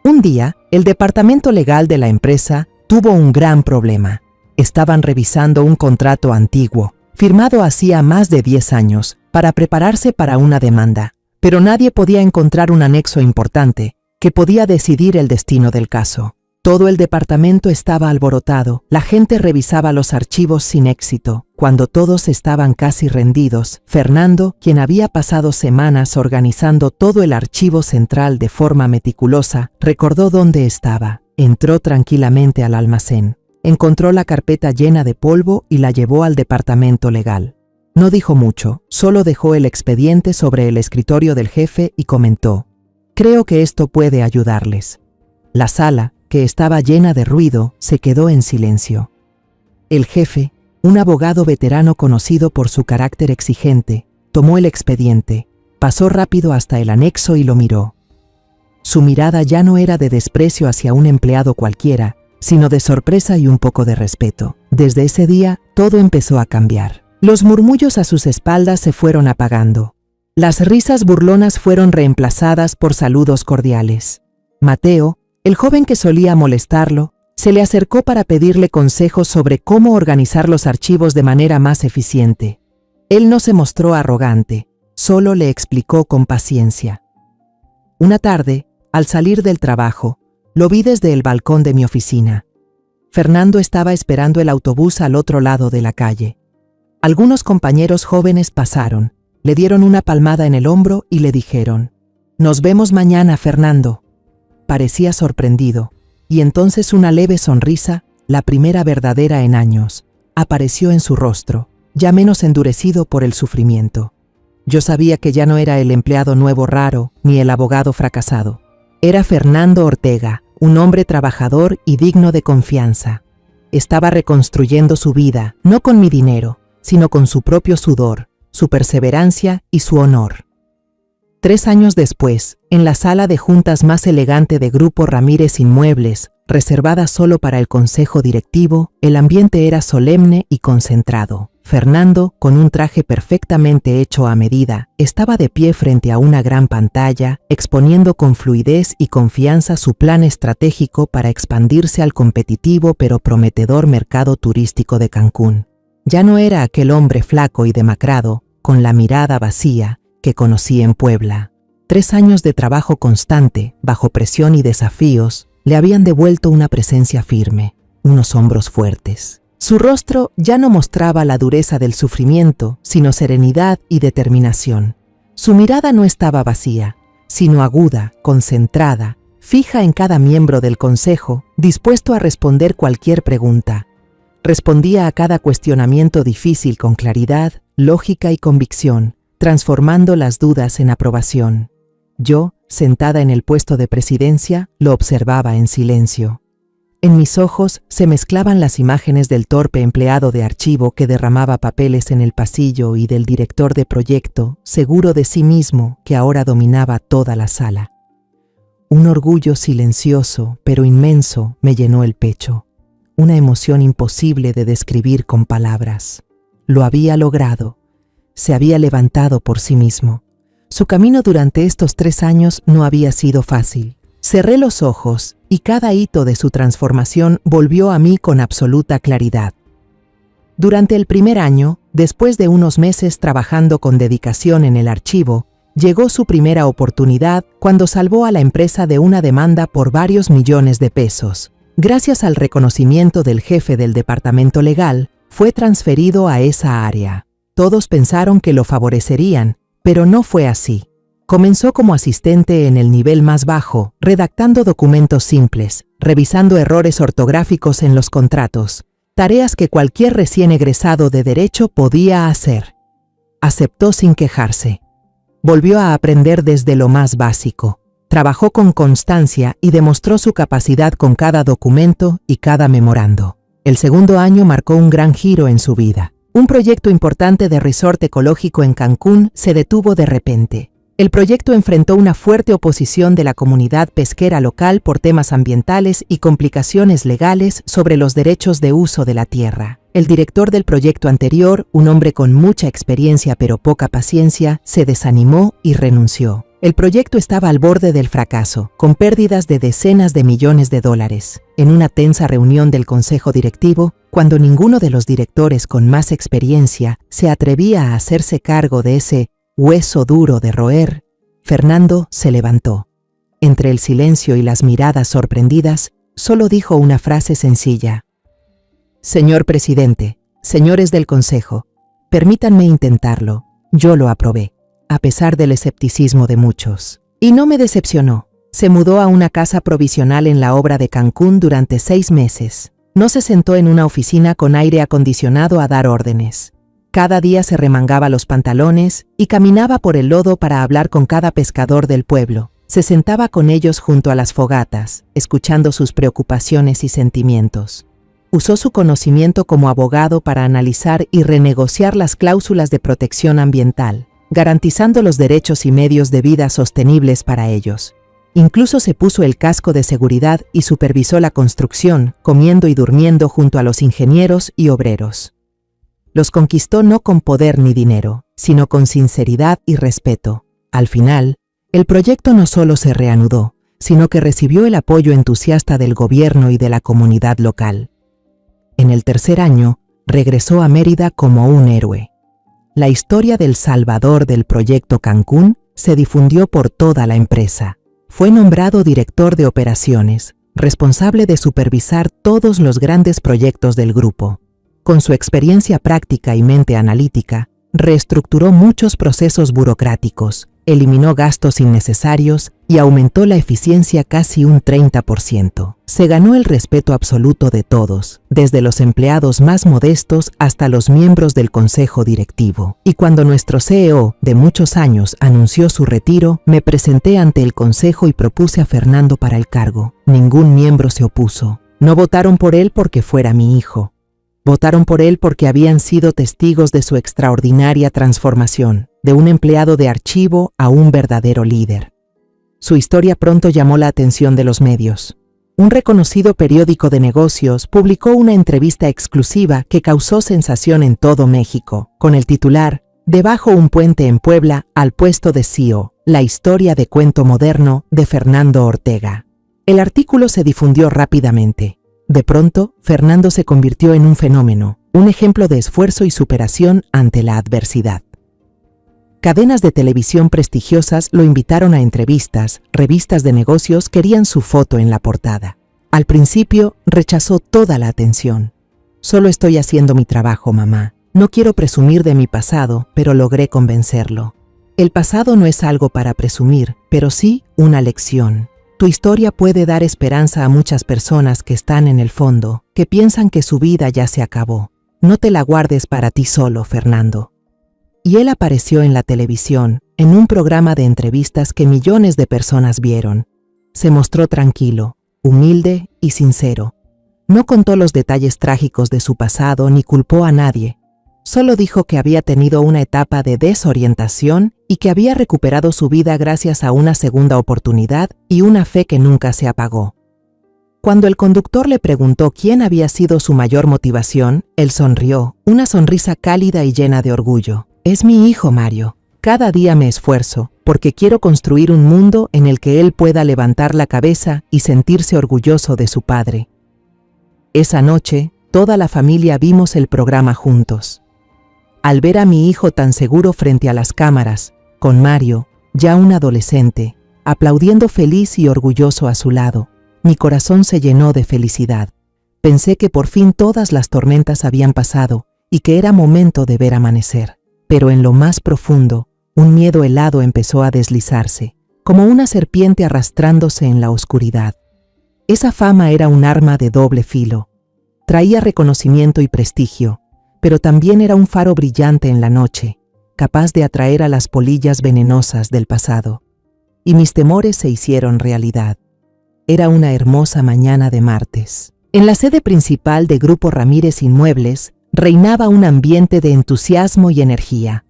Un día, el departamento legal de la empresa tuvo un gran problema. Estaban revisando un contrato antiguo, firmado hacía más de 10 años, para prepararse para una demanda, pero nadie podía encontrar un anexo importante que podía decidir el destino del caso. Todo el departamento estaba alborotado, la gente revisaba los archivos sin éxito. Cuando todos estaban casi rendidos, Fernando, quien había pasado semanas organizando todo el archivo central de forma meticulosa, recordó dónde estaba. Entró tranquilamente al almacén. Encontró la carpeta llena de polvo y la llevó al departamento legal. No dijo mucho, solo dejó el expediente sobre el escritorio del jefe y comentó: «Creo que esto puede ayudarles». La sala, que estaba llena de ruido, se quedó en silencio. El jefe, un abogado veterano conocido por su carácter exigente, tomó el expediente, pasó rápido hasta el anexo y lo miró. Su mirada ya no era de desprecio hacia un empleado cualquiera, sino de sorpresa y un poco de respeto. Desde ese día, todo empezó a cambiar. Los murmullos a sus espaldas se fueron apagando. Las risas burlonas fueron reemplazadas por saludos cordiales. Mateo, el joven que solía molestarlo, se le acercó para pedirle consejos sobre cómo organizar los archivos de manera más eficiente. Él no se mostró arrogante, solo le explicó con paciencia. Una tarde, al salir del trabajo, lo vi desde el balcón de mi oficina. Fernando estaba esperando el autobús al otro lado de la calle. Algunos compañeros jóvenes pasaron, le dieron una palmada en el hombro y le dijeron: «Nos vemos mañana, Fernando». Parecía sorprendido, y entonces una leve sonrisa, la primera verdadera en años, apareció en su rostro, ya menos endurecido por el sufrimiento. Yo sabía que ya no era el empleado nuevo raro, ni el abogado fracasado. Era Fernando Ortega, un hombre trabajador y digno de confianza. Estaba reconstruyendo su vida, no con mi dinero, sino con su propio sudor, su perseverancia y su honor. 3 años después, en la sala de juntas más elegante de Grupo Ramírez Inmuebles, reservada solo para el consejo directivo, el ambiente era solemne y concentrado. Fernando, con un traje perfectamente hecho a medida, estaba de pie frente a una gran pantalla, exponiendo con fluidez y confianza su plan estratégico para expandirse al competitivo pero prometedor mercado turístico de Cancún. Ya no era aquel hombre flaco y demacrado, con la mirada vacía, que conocí en Puebla. 3 años de trabajo constante, bajo presión y desafíos, le habían devuelto una presencia firme, unos hombros fuertes. Su rostro ya no mostraba la dureza del sufrimiento, sino serenidad y determinación. Su mirada no estaba vacía, sino aguda, concentrada, fija en cada miembro del consejo, dispuesto a responder cualquier pregunta. Respondía a cada cuestionamiento difícil con claridad, lógica y convicción, transformando las dudas en aprobación. Yo, sentada en el puesto de presidencia, lo observaba en silencio. En mis ojos se mezclaban las imágenes del torpe empleado de archivo que derramaba papeles en el pasillo y del director de proyecto, seguro de sí mismo, que ahora dominaba toda la sala. Un orgullo silencioso, pero inmenso, me llenó el pecho. Una emoción imposible de describir con palabras. Lo había logrado. Se había levantado por sí mismo. Su camino durante estos 3 años no había sido fácil. Cerré los ojos y cada hito de su transformación volvió a mí con absoluta claridad. Durante el primer año, después de unos meses trabajando con dedicación en el archivo, llegó su primera oportunidad cuando salvó a la empresa de una demanda por varios millones de pesos. Gracias al reconocimiento del jefe del departamento legal, fue transferido a esa área. Todos pensaron que lo favorecerían, pero no fue así. Comenzó como asistente en el nivel más bajo, redactando documentos simples, revisando errores ortográficos en los contratos, tareas que cualquier recién egresado de Derecho podía hacer. Aceptó sin quejarse. Volvió a aprender desde lo más básico. Trabajó con constancia y demostró su capacidad con cada documento y cada memorando. El segundo año marcó un gran giro en su vida. Un proyecto importante de resort ecológico en Cancún se detuvo de repente. El proyecto enfrentó una fuerte oposición de la comunidad pesquera local por temas ambientales y complicaciones legales sobre los derechos de uso de la tierra. El director del proyecto anterior, un hombre con mucha experiencia pero poca paciencia, se desanimó y renunció. El proyecto estaba al borde del fracaso, con pérdidas de decenas de millones de dólares. En una tensa reunión del consejo directivo, cuando ninguno de los directores con más experiencia se atrevía a hacerse cargo de ese hueso duro de roer, Fernando se levantó. Entre el silencio y las miradas sorprendidas, solo dijo una frase sencilla. Señor presidente, señores del consejo, permítanme intentarlo. Yo lo aprobé, a pesar del escepticismo de muchos. Y no me decepcionó. Se mudó a una casa provisional en la obra de Cancún durante 6 meses. No se sentó en una oficina con aire acondicionado a dar órdenes. Cada día se remangaba los pantalones y caminaba por el lodo para hablar con cada pescador del pueblo. Se sentaba con ellos junto a las fogatas, escuchando sus preocupaciones y sentimientos. Usó su conocimiento como abogado para analizar y renegociar las cláusulas de protección ambiental, garantizando los derechos y medios de vida sostenibles para ellos. Incluso se puso el casco de seguridad y supervisó la construcción, comiendo y durmiendo junto a los ingenieros y obreros. Los conquistó no con poder ni dinero, sino con sinceridad y respeto. Al final, el proyecto no solo se reanudó, sino que recibió el apoyo entusiasta del gobierno y de la comunidad local. En el tercer año, regresó a Mérida como un héroe. La historia del salvador del proyecto Cancún se difundió por toda la empresa. Fue nombrado director de operaciones, responsable de supervisar todos los grandes proyectos del grupo. Con su experiencia práctica y mente analítica, reestructuró muchos procesos burocráticos, eliminó gastos innecesarios y aumentó la eficiencia casi un 30%. Se ganó el respeto absoluto de todos, desde los empleados más modestos hasta los miembros del consejo directivo. Y cuando nuestro CEO, de muchos años, anunció su retiro, me presenté ante el consejo y propuse a Fernando para el cargo. Ningún miembro se opuso. No votaron por él porque fuera mi hijo. Votaron por él porque habían sido testigos de su extraordinaria transformación, de un empleado de archivo a un verdadero líder. Su historia pronto llamó la atención de los medios. un reconocido periódico de negocios publicó una entrevista exclusiva que causó sensación en todo México, con el titular "Debajo un puente en Puebla al puesto de CEO, la historia de cuento moderno de Fernando Ortega". El artículo se difundió rápidamente. De pronto, Fernando se convirtió en un fenómeno, un ejemplo de esfuerzo y superación ante la adversidad. Cadenas de televisión prestigiosas lo invitaron a entrevistas, revistas de negocios querían su foto en la portada. Al principio, rechazó toda la atención. "Solo estoy haciendo mi trabajo, mamá. No quiero presumir de mi pasado, pero logré convencerlo. El pasado no es algo para presumir, pero sí una lección. Tu historia puede dar esperanza a muchas personas que están en el fondo, que piensan que su vida ya se acabó. No te la guardes para ti solo, Fernando". Y él apareció en la televisión, en un programa de entrevistas que millones de personas vieron. Se mostró tranquilo, humilde y sincero. No contó los detalles trágicos de su pasado ni culpó a nadie. Solo dijo que había tenido una etapa de desorientación y que había recuperado su vida gracias a una segunda oportunidad y una fe que nunca se apagó. Cuando el conductor le preguntó quién había sido su mayor motivación, él sonrió, una sonrisa cálida y llena de orgullo. "Es mi hijo, Mario. Cada día me esfuerzo, porque quiero construir un mundo en el que él pueda levantar la cabeza y sentirse orgulloso de su padre". Esa noche, toda la familia vimos el programa juntos. Al ver a mi hijo tan seguro frente a las cámaras, con Mario, ya un adolescente, aplaudiendo feliz y orgulloso a su lado, mi corazón se llenó de felicidad. Pensé que por fin todas las tormentas habían pasado y que era momento de ver amanecer. Pero en lo más profundo, un miedo helado empezó a deslizarse, como una serpiente arrastrándose en la oscuridad. Esa fama era un arma de doble filo. Traía reconocimiento y prestigio, pero también era un faro brillante en la noche, capaz de atraer a las polillas venenosas del pasado. Y mis temores se hicieron realidad. Era una hermosa mañana de martes. En la sede principal de Grupo Ramírez Inmuebles reinaba un ambiente de entusiasmo y energía.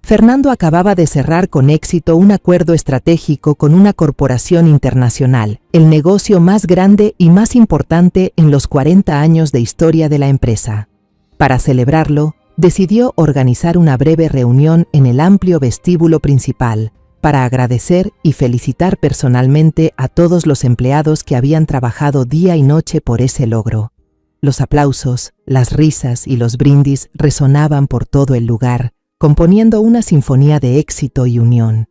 Fernando acababa de cerrar con éxito un acuerdo estratégico con una corporación internacional, el negocio más grande y más importante en los 40 años de historia de la empresa. Para celebrarlo, decidió organizar una breve reunión en el amplio vestíbulo principal para agradecer y felicitar personalmente a todos los empleados que habían trabajado día y noche por ese logro. Los aplausos, las risas y los brindis resonaban por todo el lugar, componiendo una sinfonía de éxito y unión.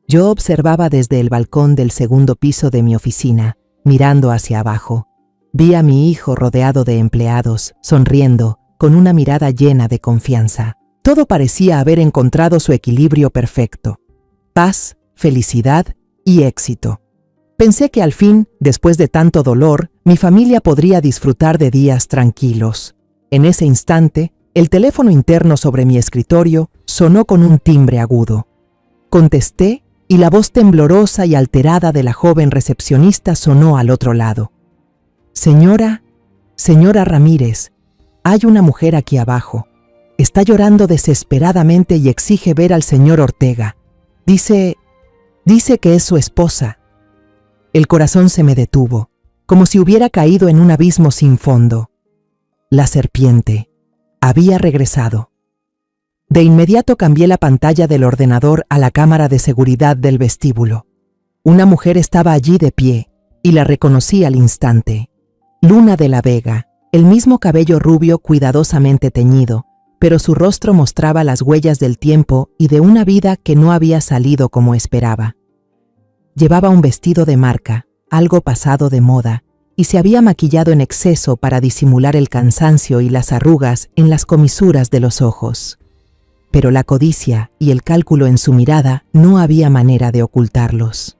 Yo observaba desde el balcón del segundo piso de mi oficina, mirando hacia abajo. Vi a mi hijo rodeado de empleados, sonriendo, con una mirada llena de confianza. Todo parecía haber encontrado su equilibrio perfecto: paz, felicidad y éxito. Pensé que al fin, después de tanto dolor, mi familia podría disfrutar de días tranquilos. En ese instante, el teléfono interno sobre mi escritorio sonó con un timbre agudo. Contesté y la voz temblorosa y alterada de la joven recepcionista sonó al otro lado. Señora Ramírez, hay una mujer aquí abajo. Está llorando desesperadamente y exige ver al señor Ortega. Dice que es su esposa". El corazón se me detuvo, como si hubiera caído en un abismo sin fondo. La serpiente había regresado. De inmediato cambié la pantalla del ordenador a la cámara de seguridad del vestíbulo. Una mujer estaba allí de pie, y la reconocí al instante. Luna de la Vega, el mismo cabello rubio cuidadosamente teñido, pero su rostro mostraba las huellas del tiempo y de una vida que no había salido como esperaba. Llevaba un vestido de marca, algo pasado de moda, y se había maquillado en exceso para disimular el cansancio y las arrugas en las comisuras de los ojos. Pero la codicia y el cálculo en su mirada no había manera de ocultarlos.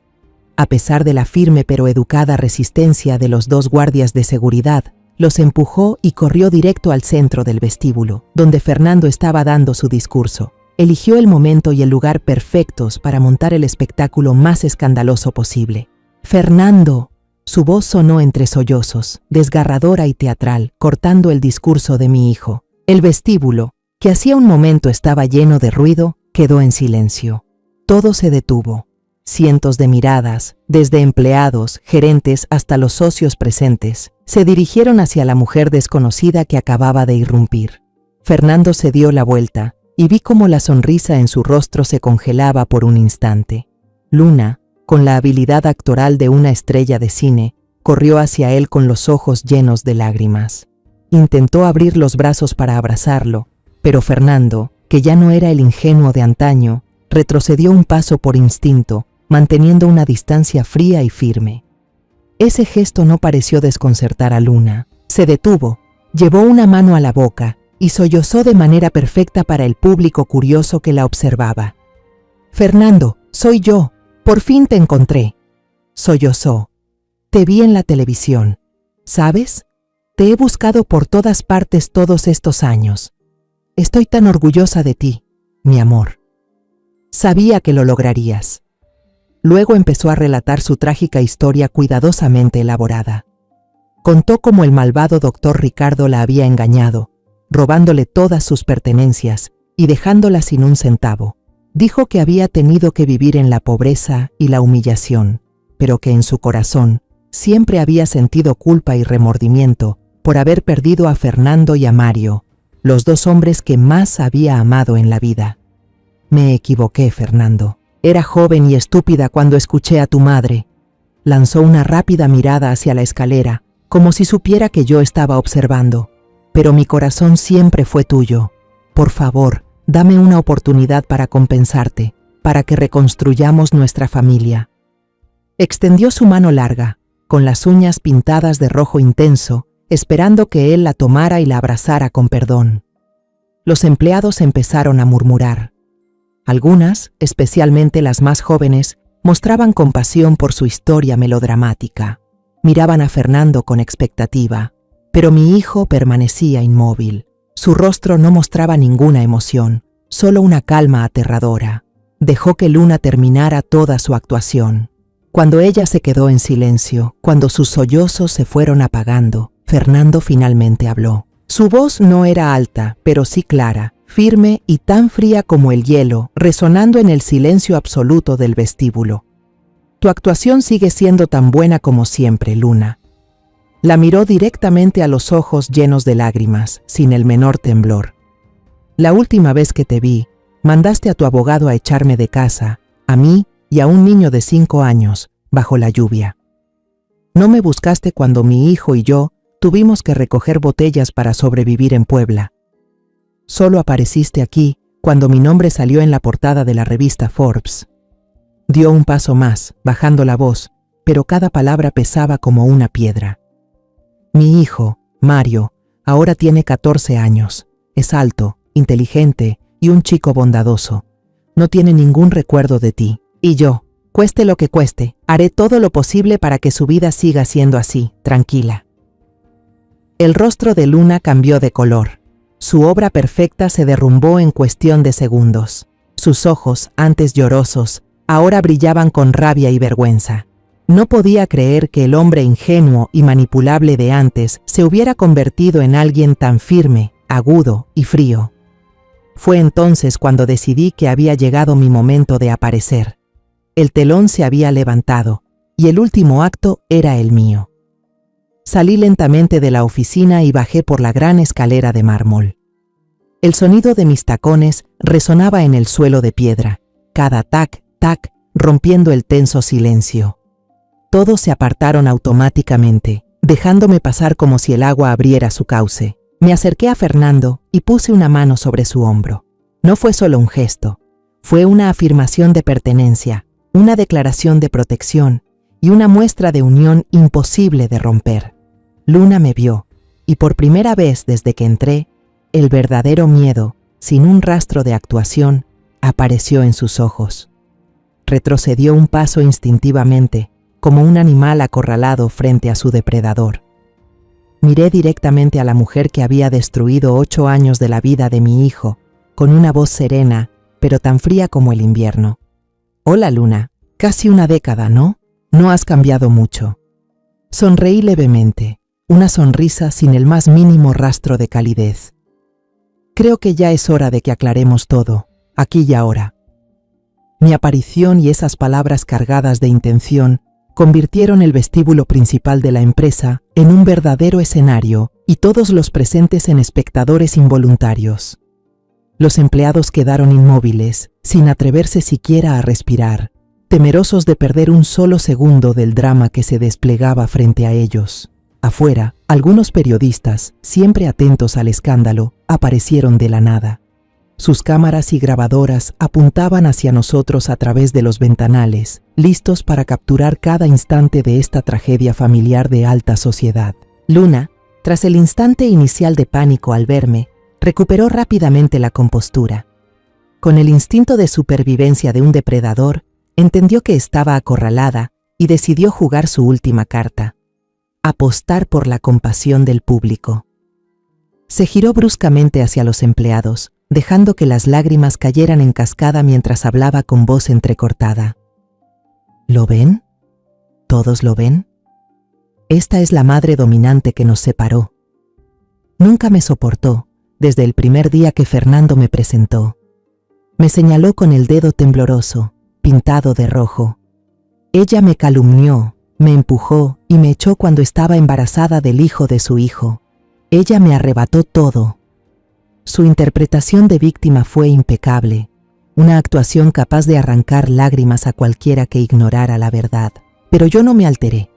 A pesar de la firme pero educada resistencia de los dos guardias de seguridad, los empujó y corrió directo al centro del vestíbulo, donde Fernando estaba dando su discurso. Eligió el momento y el lugar perfectos para montar el espectáculo más escandaloso posible. «Fernando», su voz sonó entre sollozos, desgarradora y teatral, cortando el discurso de mi hijo. El vestíbulo, que hacía un momento estaba lleno de ruido, quedó en silencio. Todo se detuvo. Cientos de miradas, desde empleados, gerentes hasta los socios presentes, se dirigieron hacia la mujer desconocida que acababa de irrumpir. Fernando se dio la vuelta y vi cómo la sonrisa en su rostro se congelaba por un instante. Luna, con la habilidad actoral de una estrella de cine, corrió hacia él con los ojos llenos de lágrimas. Intentó abrir los brazos para abrazarlo, pero Fernando, que ya no era el ingenuo de antaño, retrocedió un paso por instinto, manteniendo una distancia fría y firme. Ese gesto no pareció desconcertar a Luna. Se detuvo, llevó una mano a la boca y sollozó de manera perfecta para el público curioso que la observaba. «Fernando, soy yo. Por fin te encontré», sollozó. «Te vi en la televisión. ¿Sabes? Te he buscado por todas partes todos estos años. Estoy tan orgullosa de ti, mi amor. Sabía que lo lograrías». Luego empezó a relatar su trágica historia cuidadosamente elaborada. Contó cómo el malvado doctor Ricardo la había engañado, robándole todas sus pertenencias y dejándola sin un centavo. Dijo que había tenido que vivir en la pobreza y la humillación, pero que en su corazón siempre había sentido culpa y remordimiento por haber perdido a Fernando y a Mario, los dos hombres que más había amado en la vida. «Me equivoqué, Fernando. Era joven y estúpida cuando escuché a tu madre». Lanzó una rápida mirada hacia la escalera, como si supiera que yo estaba observando. «Pero mi corazón siempre fue tuyo. Por favor, dame una oportunidad para compensarte, para que reconstruyamos nuestra familia». Extendió su mano larga, con las uñas pintadas de rojo intenso, esperando que él la tomara y la abrazara con perdón. Los empleados empezaron a murmurar. Algunas, especialmente las más jóvenes, mostraban compasión por su historia melodramática. Miraban a Fernando con expectativa, pero mi hijo permanecía inmóvil. Su rostro no mostraba ninguna emoción, solo una calma aterradora. Dejó que Luna terminara toda su actuación. Cuando ella se quedó en silencio, cuando sus sollozos se fueron apagando, Fernando finalmente habló. Su voz no era alta, pero sí clara, firme y tan fría como el hielo, resonando en el silencio absoluto del vestíbulo. «Tu actuación sigue siendo tan buena como siempre, Luna». La miró directamente a los ojos llenos de lágrimas, sin el menor temblor. «La última vez que te vi, mandaste a tu abogado a echarme de casa, a mí y a un niño de 5 años, bajo la lluvia. No me buscaste cuando mi hijo y yo tuvimos que recoger botellas para sobrevivir en Puebla. Solo apareciste aquí cuando mi nombre salió en la portada de la revista Forbes». Dio un paso más, bajando la voz, pero cada palabra pesaba como una piedra. «Mi hijo, Mario, ahora tiene 14 años. Es alto, inteligente y un chico bondadoso. No tiene ningún recuerdo de ti. Y yo, cueste lo que cueste, haré todo lo posible para que su vida siga siendo así, tranquila». El rostro de Luna cambió de color. Su obra perfecta se derrumbó en cuestión de segundos. Sus ojos, antes llorosos, ahora brillaban con rabia y vergüenza. No podía creer que el hombre ingenuo y manipulable de antes se hubiera convertido en alguien tan firme, agudo y frío. Fue entonces cuando decidí que había llegado mi momento de aparecer. El telón se había levantado, y el último acto era el mío. Salí lentamente de la oficina y bajé por la gran escalera de mármol. El sonido de mis tacones resonaba en el suelo de piedra, cada tac, tac, rompiendo el tenso silencio. Todos se apartaron automáticamente, dejándome pasar como si el agua abriera su cauce. Me acerqué a Fernando y puse una mano sobre su hombro. No fue solo un gesto, fue una afirmación de pertenencia, una declaración de protección y una muestra de unión imposible de romper. Luna me vio, y por primera vez desde que entré, el verdadero miedo, sin un rastro de actuación, apareció en sus ojos. Retrocedió un paso instintivamente, como un animal acorralado frente a su depredador. Miré directamente a la mujer que había destruido 8 años de la vida de mi hijo, con una voz serena, pero tan fría como el invierno. «Hola, Luna. Casi una década, ¿no? No has cambiado mucho». Sonreí levemente, una sonrisa sin el más mínimo rastro de calidez. «Creo que ya es hora de que aclaremos todo, aquí y ahora». Mi aparición y esas palabras cargadas de intención convirtieron el vestíbulo principal de la empresa en un verdadero escenario y todos los presentes en espectadores involuntarios. Los empleados quedaron inmóviles, sin atreverse siquiera a respirar, temerosos de perder un solo segundo del drama que se desplegaba frente a ellos. Afuera, algunos periodistas, siempre atentos al escándalo, aparecieron de la nada. Sus cámaras y grabadoras apuntaban hacia nosotros a través de los ventanales, listos para capturar cada instante de esta tragedia familiar de alta sociedad. Luna, tras el instante inicial de pánico al verme, recuperó rápidamente la compostura. Con el instinto de supervivencia de un depredador, entendió que estaba acorralada y decidió jugar su última carta: apostar por la compasión del público. Se giró bruscamente hacia los empleados, dejando que las lágrimas cayeran en cascada mientras hablaba con voz entrecortada. ¿Lo ven? ¿Todos lo ven? Esta es la madre dominante que nos separó. Nunca me soportó, desde el primer día que Fernando me presentó. Me señaló con el dedo tembloroso, pintado de rojo. Ella me calumnió, me empujó y me echó cuando estaba embarazada del hijo de su hijo. Ella me arrebató todo. Su interpretación de víctima fue impecable, una actuación capaz de arrancar lágrimas a cualquiera que ignorara la verdad. Pero yo no me alteré.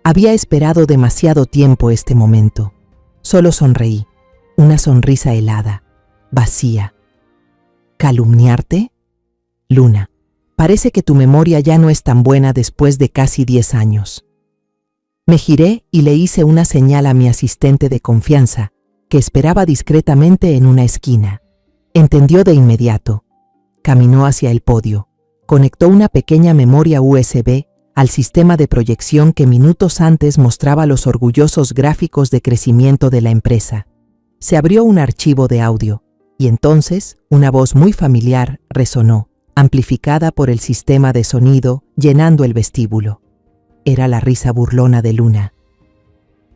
Había esperado demasiado tiempo este momento. Solo sonreí, una sonrisa helada, vacía. ¿Calumniarte? Luna, parece que tu memoria ya no es tan buena después de casi 10 años. Me giré y le hice una señal a mi asistente de confianza, que esperaba discretamente en una esquina. Entendió de inmediato. Caminó hacia el podio, conectó una pequeña memoria USB al sistema de proyección que minutos antes mostraba los orgullosos gráficos de crecimiento de la empresa. Se abrió un archivo de audio, y entonces una voz muy familiar resonó, amplificada por el sistema de sonido, llenando el vestíbulo. Era la risa burlona de Luna.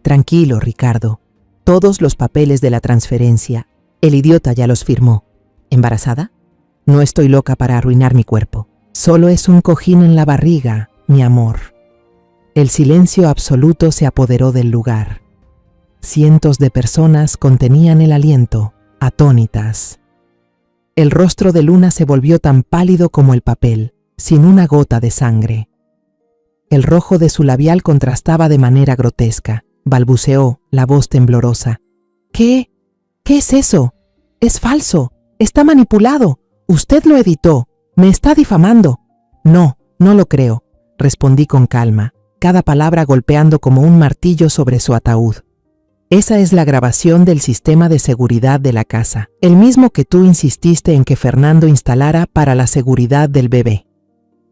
Tranquilo, Ricardo. Todos los papeles de la transferencia, el idiota ya los firmó. ¿Embarazada? No estoy loca para arruinar mi cuerpo. Solo es un cojín en la barriga, mi amor. El silencio absoluto se apoderó del lugar. Cientos de personas contenían el aliento, atónitas. El rostro de Luna se volvió tan pálido como el papel, sin una gota de sangre. El rojo de su labial contrastaba de manera grotesca. Balbuceó, la voz temblorosa. ¿Qué? ¿Qué es eso? Es falso. Está manipulado. Usted lo editó. Me está difamando. No, no lo creo, respondí con calma, cada palabra golpeando como un martillo sobre su ataúd. Esa es la grabación del sistema de seguridad de la casa, el mismo que tú insististe en que Fernando instalara para la seguridad del bebé.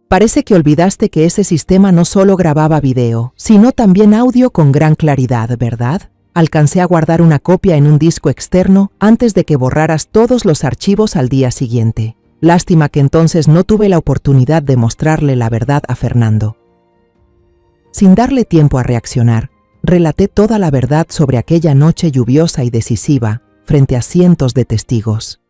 Parece que olvidaste que ese sistema no solo grababa video, sino también audio con gran claridad, ¿verdad? Alcancé a guardar una copia en un disco externo antes de que borraras todos los archivos al día siguiente. Lástima que entonces no tuve la oportunidad de mostrarle la verdad a Fernando. Sin darle tiempo a reaccionar, relaté toda la verdad sobre aquella noche lluviosa y decisiva frente a cientos de testigos.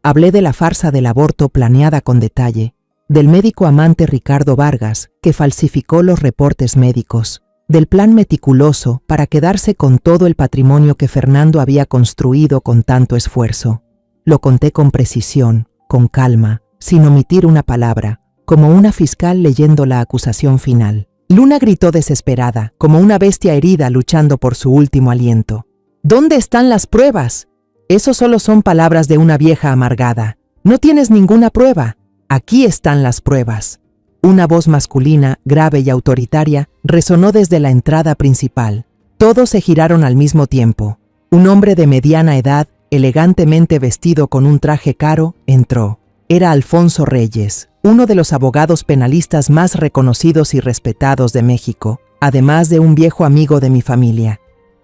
Hablé de la farsa del aborto planeada con detalle, del médico amante Ricardo Vargas, que falsificó los reportes médicos, del plan meticuloso para quedarse con todo el patrimonio que Fernando había construido con tanto esfuerzo. Lo conté con precisión, con calma, sin omitir una palabra, como una fiscal leyendo la acusación final. Luna gritó desesperada, como una bestia herida luchando por su último aliento. ¿Dónde están las pruebas? Eso solo son palabras de una vieja amargada. No tienes ninguna prueba. Aquí están las pruebas. Una voz masculina, grave y autoritaria, resonó desde la entrada principal. Todos se giraron al mismo tiempo. Un hombre de mediana edad, elegantemente vestido con un traje caro, entró. Era Alfonso Reyes, uno de los abogados penalistas más reconocidos y respetados de México, además de un viejo amigo de mi familia.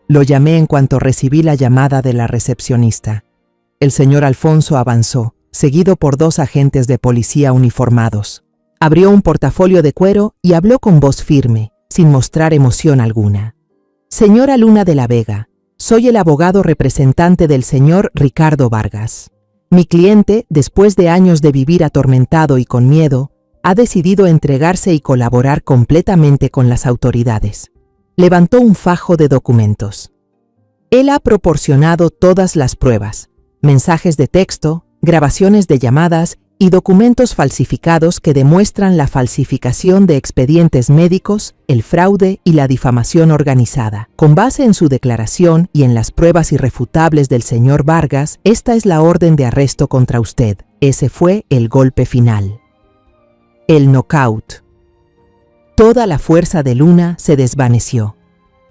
Lo llamé en cuanto recibí la llamada de la recepcionista. El señor Alfonso avanzó, seguido por 2 agentes de policía uniformados. Abrió un portafolio de cuero y habló con voz firme, sin mostrar emoción alguna. Señora Luna de la Vega, soy el abogado representante del señor Ricardo Vargas. Mi cliente, después de años de vivir atormentado y con miedo, ha decidido entregarse y colaborar completamente con las autoridades. Levantó un fajo de documentos. Él ha proporcionado todas las pruebas, mensajes de texto, grabaciones de llamadas y documentos falsificados que demuestran la falsificación de expedientes médicos, el fraude y la difamación organizada. Con base en su declaración y en las pruebas irrefutables del señor Vargas, esta es la orden de arresto contra usted. Ese fue el golpe final. El knockout. Toda la fuerza de Luna se desvaneció.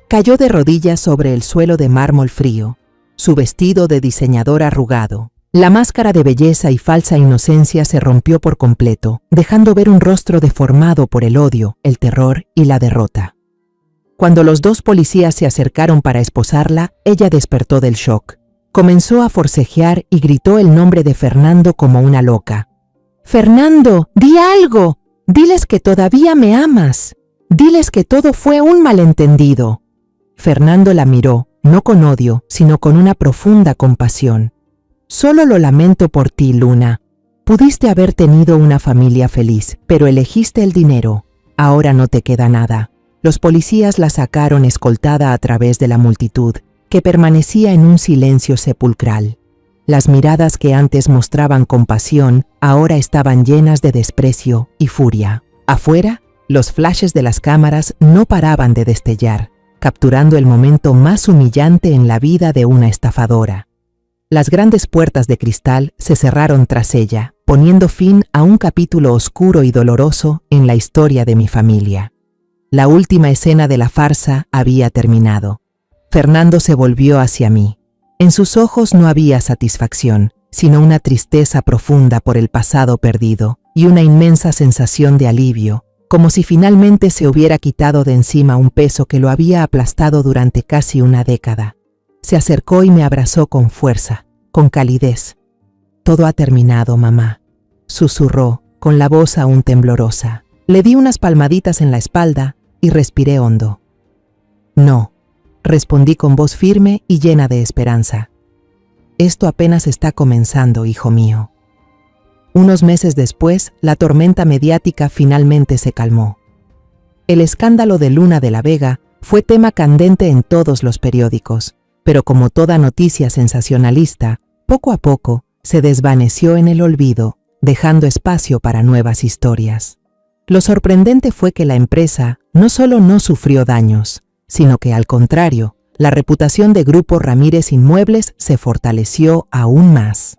Cayó de rodillas sobre el suelo de mármol frío, su vestido de diseñador arrugado. La máscara de belleza y falsa inocencia se rompió por completo, dejando ver un rostro deformado por el odio, el terror y la derrota. Cuando los dos policías se acercaron para esposarla, ella despertó del shock. Comenzó a forcejear y gritó el nombre de Fernando como una loca. «Fernando, di algo. Diles que todavía me amas. Diles que todo fue un malentendido». Fernando la miró, no con odio, sino con una profunda compasión. «Solo lo lamento por ti, Luna. Pudiste haber tenido una familia feliz, pero elegiste el dinero. Ahora no te queda nada». Los policías la sacaron escoltada a través de la multitud, que permanecía en un silencio sepulcral. Las miradas que antes mostraban compasión, ahora estaban llenas de desprecio y furia. Afuera, los flashes de las cámaras no paraban de destellar, capturando el momento más humillante en la vida de una estafadora. Las grandes puertas de cristal se cerraron tras ella, poniendo fin a un capítulo oscuro y doloroso en la historia de mi familia. La última escena de la farsa había terminado. Fernando se volvió hacia mí. En sus ojos no había satisfacción, sino una tristeza profunda por el pasado perdido y una inmensa sensación de alivio, como si finalmente se hubiera quitado de encima un peso que lo había aplastado durante casi una década. Se acercó y me abrazó con fuerza, con calidez. «Todo ha terminado, mamá», susurró, con la voz aún temblorosa. Le di unas palmaditas en la espalda y respiré hondo. «No», respondí con voz firme y llena de esperanza. «Esto apenas está comenzando, hijo mío». Unos meses después, la tormenta mediática finalmente se calmó. El escándalo de Luna de la Vega fue tema candente en todos los periódicos, pero como toda noticia sensacionalista, poco a poco se desvaneció en el olvido, dejando espacio para nuevas historias. Lo sorprendente fue que la empresa no solo no sufrió daños, sino que al contrario, la reputación de Grupo Ramírez Inmuebles se fortaleció aún más.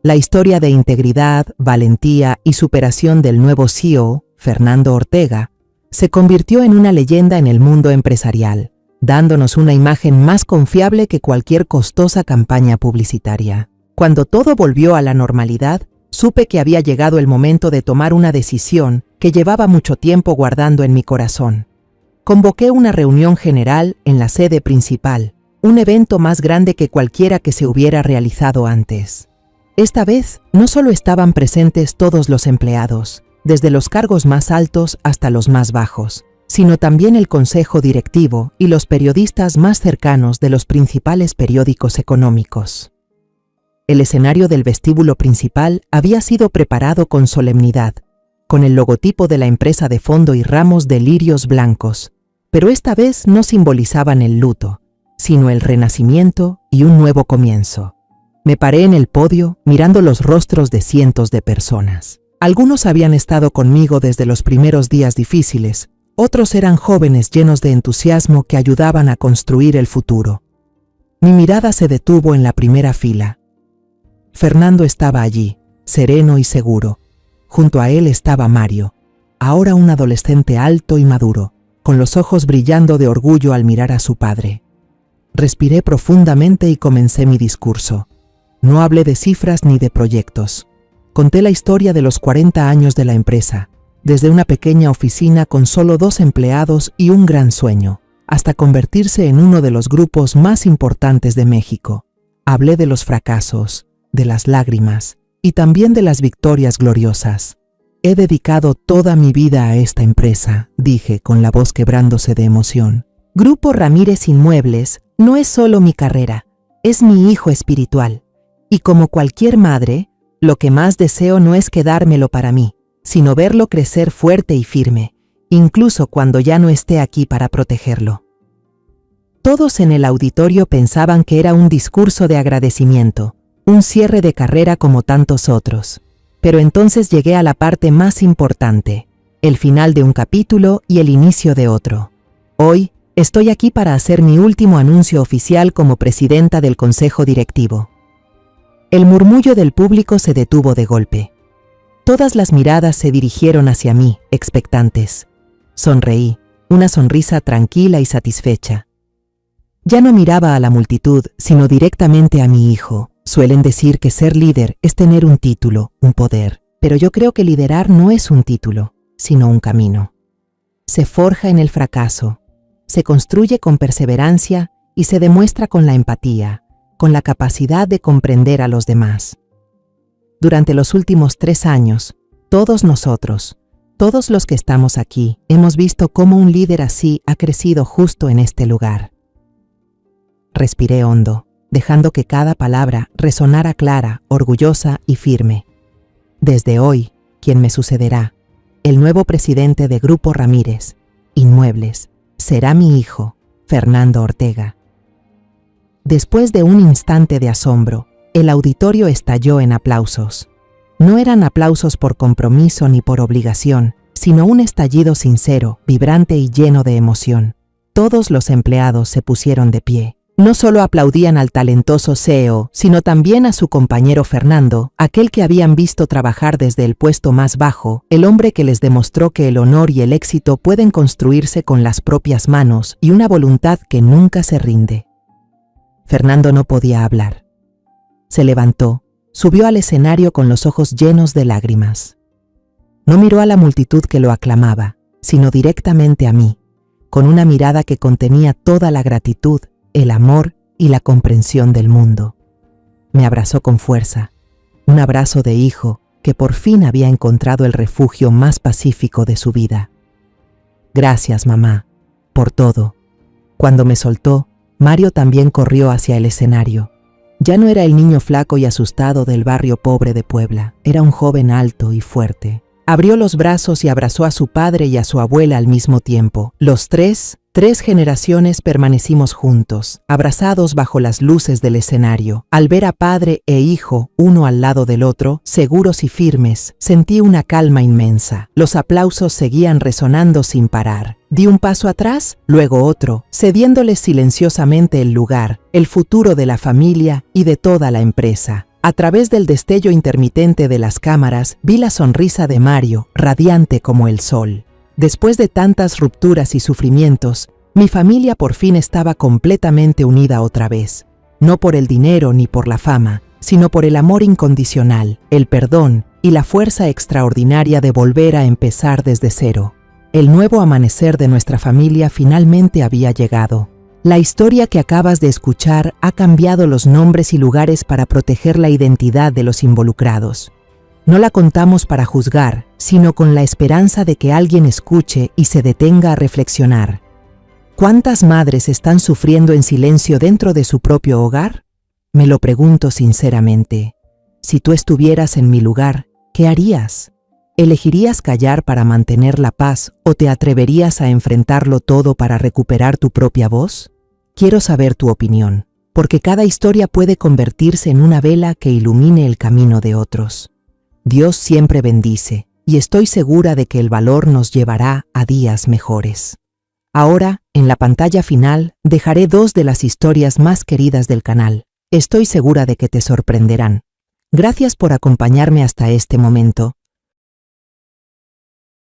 La historia de integridad, valentía y superación del nuevo CEO, Fernando Ortega, se convirtió en una leyenda en el mundo empresarial, dándonos una imagen más confiable que cualquier costosa campaña publicitaria. Cuando todo volvió a la normalidad, supe que había llegado el momento de tomar una decisión que llevaba mucho tiempo guardando en mi corazón. Convoqué una reunión general en la sede principal, un evento más grande que cualquiera que se hubiera realizado antes. Esta vez, no solo estaban presentes todos los empleados, desde los cargos más altos hasta los más bajos, sino también el consejo directivo y los periodistas más cercanos de los principales periódicos económicos. El escenario del vestíbulo principal había sido preparado con solemnidad, con el logotipo de la empresa de fondo y ramos de lirios blancos, pero esta vez no simbolizaban el luto, sino el renacimiento y un nuevo comienzo. Me paré en el podio mirando los rostros de cientos de personas. Algunos habían estado conmigo desde los primeros días difíciles, otros eran jóvenes llenos de entusiasmo que ayudaban a construir el futuro. Mi mirada se detuvo en la primera fila. Fernando estaba allí, sereno y seguro. Junto a él estaba Mario, ahora un adolescente alto y maduro, con los ojos brillando de orgullo al mirar a su padre. Respiré profundamente y comencé mi discurso. No hablé de cifras ni de proyectos. Conté la historia de los 40 años de la empresa, desde una pequeña oficina con solo 2 empleados y un gran sueño, hasta convertirse en uno de los grupos más importantes de México. Hablé de los fracasos, de las lágrimas y también de las victorias gloriosas. He dedicado toda mi vida a esta empresa, dije con la voz quebrándose de emoción. Grupo Ramírez Inmuebles no es solo mi carrera, es mi hijo espiritual. Y como cualquier madre, lo que más deseo no es quedármelo para mí, sino verlo crecer fuerte y firme, incluso cuando ya no esté aquí para protegerlo. Todos en el auditorio pensaban que era un discurso de agradecimiento, un cierre de carrera como tantos otros. Pero entonces llegué a la parte más importante, el final de un capítulo y el inicio de otro. Hoy, estoy aquí para hacer mi último anuncio oficial como presidenta del Consejo Directivo. El murmullo del público se detuvo de golpe. Todas las miradas se dirigieron hacia mí, expectantes. Sonreí, una sonrisa tranquila y satisfecha. Ya no miraba a la multitud, sino directamente a mi hijo. Suelen decir que ser líder es tener un título, un poder, pero yo creo que liderar no es un título, sino un camino. Se forja en el fracaso, se construye con perseverancia y se demuestra con la empatía, con la capacidad de comprender a los demás. Durante los últimos 3 años, todos nosotros, todos los que estamos aquí, hemos visto cómo un líder así ha crecido justo en este lugar. Respiré hondo, dejando que cada palabra resonara clara, orgullosa y firme. Desde hoy, quien me sucederá, el nuevo presidente de Grupo Ramírez, Inmuebles, será mi hijo, Fernando Ortega. Después de un instante de asombro, el auditorio estalló en aplausos. No eran aplausos por compromiso ni por obligación, sino un estallido sincero, vibrante y lleno de emoción. Todos los empleados se pusieron de pie. No solo aplaudían al talentoso CEO, sino también a su compañero Fernando, aquel que habían visto trabajar desde el puesto más bajo, el hombre que les demostró que el honor y el éxito pueden construirse con las propias manos y una voluntad que nunca se rinde. Fernando no podía hablar. Se levantó, subió al escenario con los ojos llenos de lágrimas. No miró a la multitud que lo aclamaba, sino directamente a mí, con una mirada que contenía toda la gratitud, el amor y la comprensión del mundo. Me abrazó con fuerza, un abrazo de hijo que por fin había encontrado el refugio más pacífico de su vida. Gracias, mamá, por todo. Cuando me soltó, Mario también corrió hacia el escenario. Ya no era el niño flaco y asustado del barrio pobre de Puebla, era un joven alto y fuerte. Abrió los brazos y abrazó a su padre y a su abuela al mismo tiempo. Los tres generaciones permanecimos juntos, abrazados bajo las luces del escenario. Al ver a padre e hijo, uno al lado del otro, seguros y firmes, sentí una calma inmensa. Los aplausos seguían resonando sin parar. Di un paso atrás, luego otro, cediéndoles silenciosamente el lugar, el futuro de la familia y de toda la empresa. A través del destello intermitente de las cámaras, vi la sonrisa de Mario, radiante como el sol. Después de tantas rupturas y sufrimientos, mi familia por fin estaba completamente unida otra vez. No por el dinero ni por la fama, sino por el amor incondicional, el perdón y la fuerza extraordinaria de volver a empezar desde cero. El nuevo amanecer de nuestra familia finalmente había llegado. La historia que acabas de escuchar ha cambiado los nombres y lugares para proteger la identidad de los involucrados. No la contamos para juzgar, sino con la esperanza de que alguien escuche y se detenga a reflexionar. ¿Cuántas madres están sufriendo en silencio dentro de su propio hogar? Me lo pregunto sinceramente. Si tú estuvieras en mi lugar, ¿qué harías? ¿Elegirías callar para mantener la paz o te atreverías a enfrentarlo todo para recuperar tu propia voz? Quiero saber tu opinión, porque cada historia puede convertirse en una vela que ilumine el camino de otros. Dios siempre bendice, y estoy segura de que el valor nos llevará a días mejores. Ahora, en la pantalla final, dejaré 2 de las historias más queridas del canal. Estoy segura de que te sorprenderán. Gracias por acompañarme hasta este momento,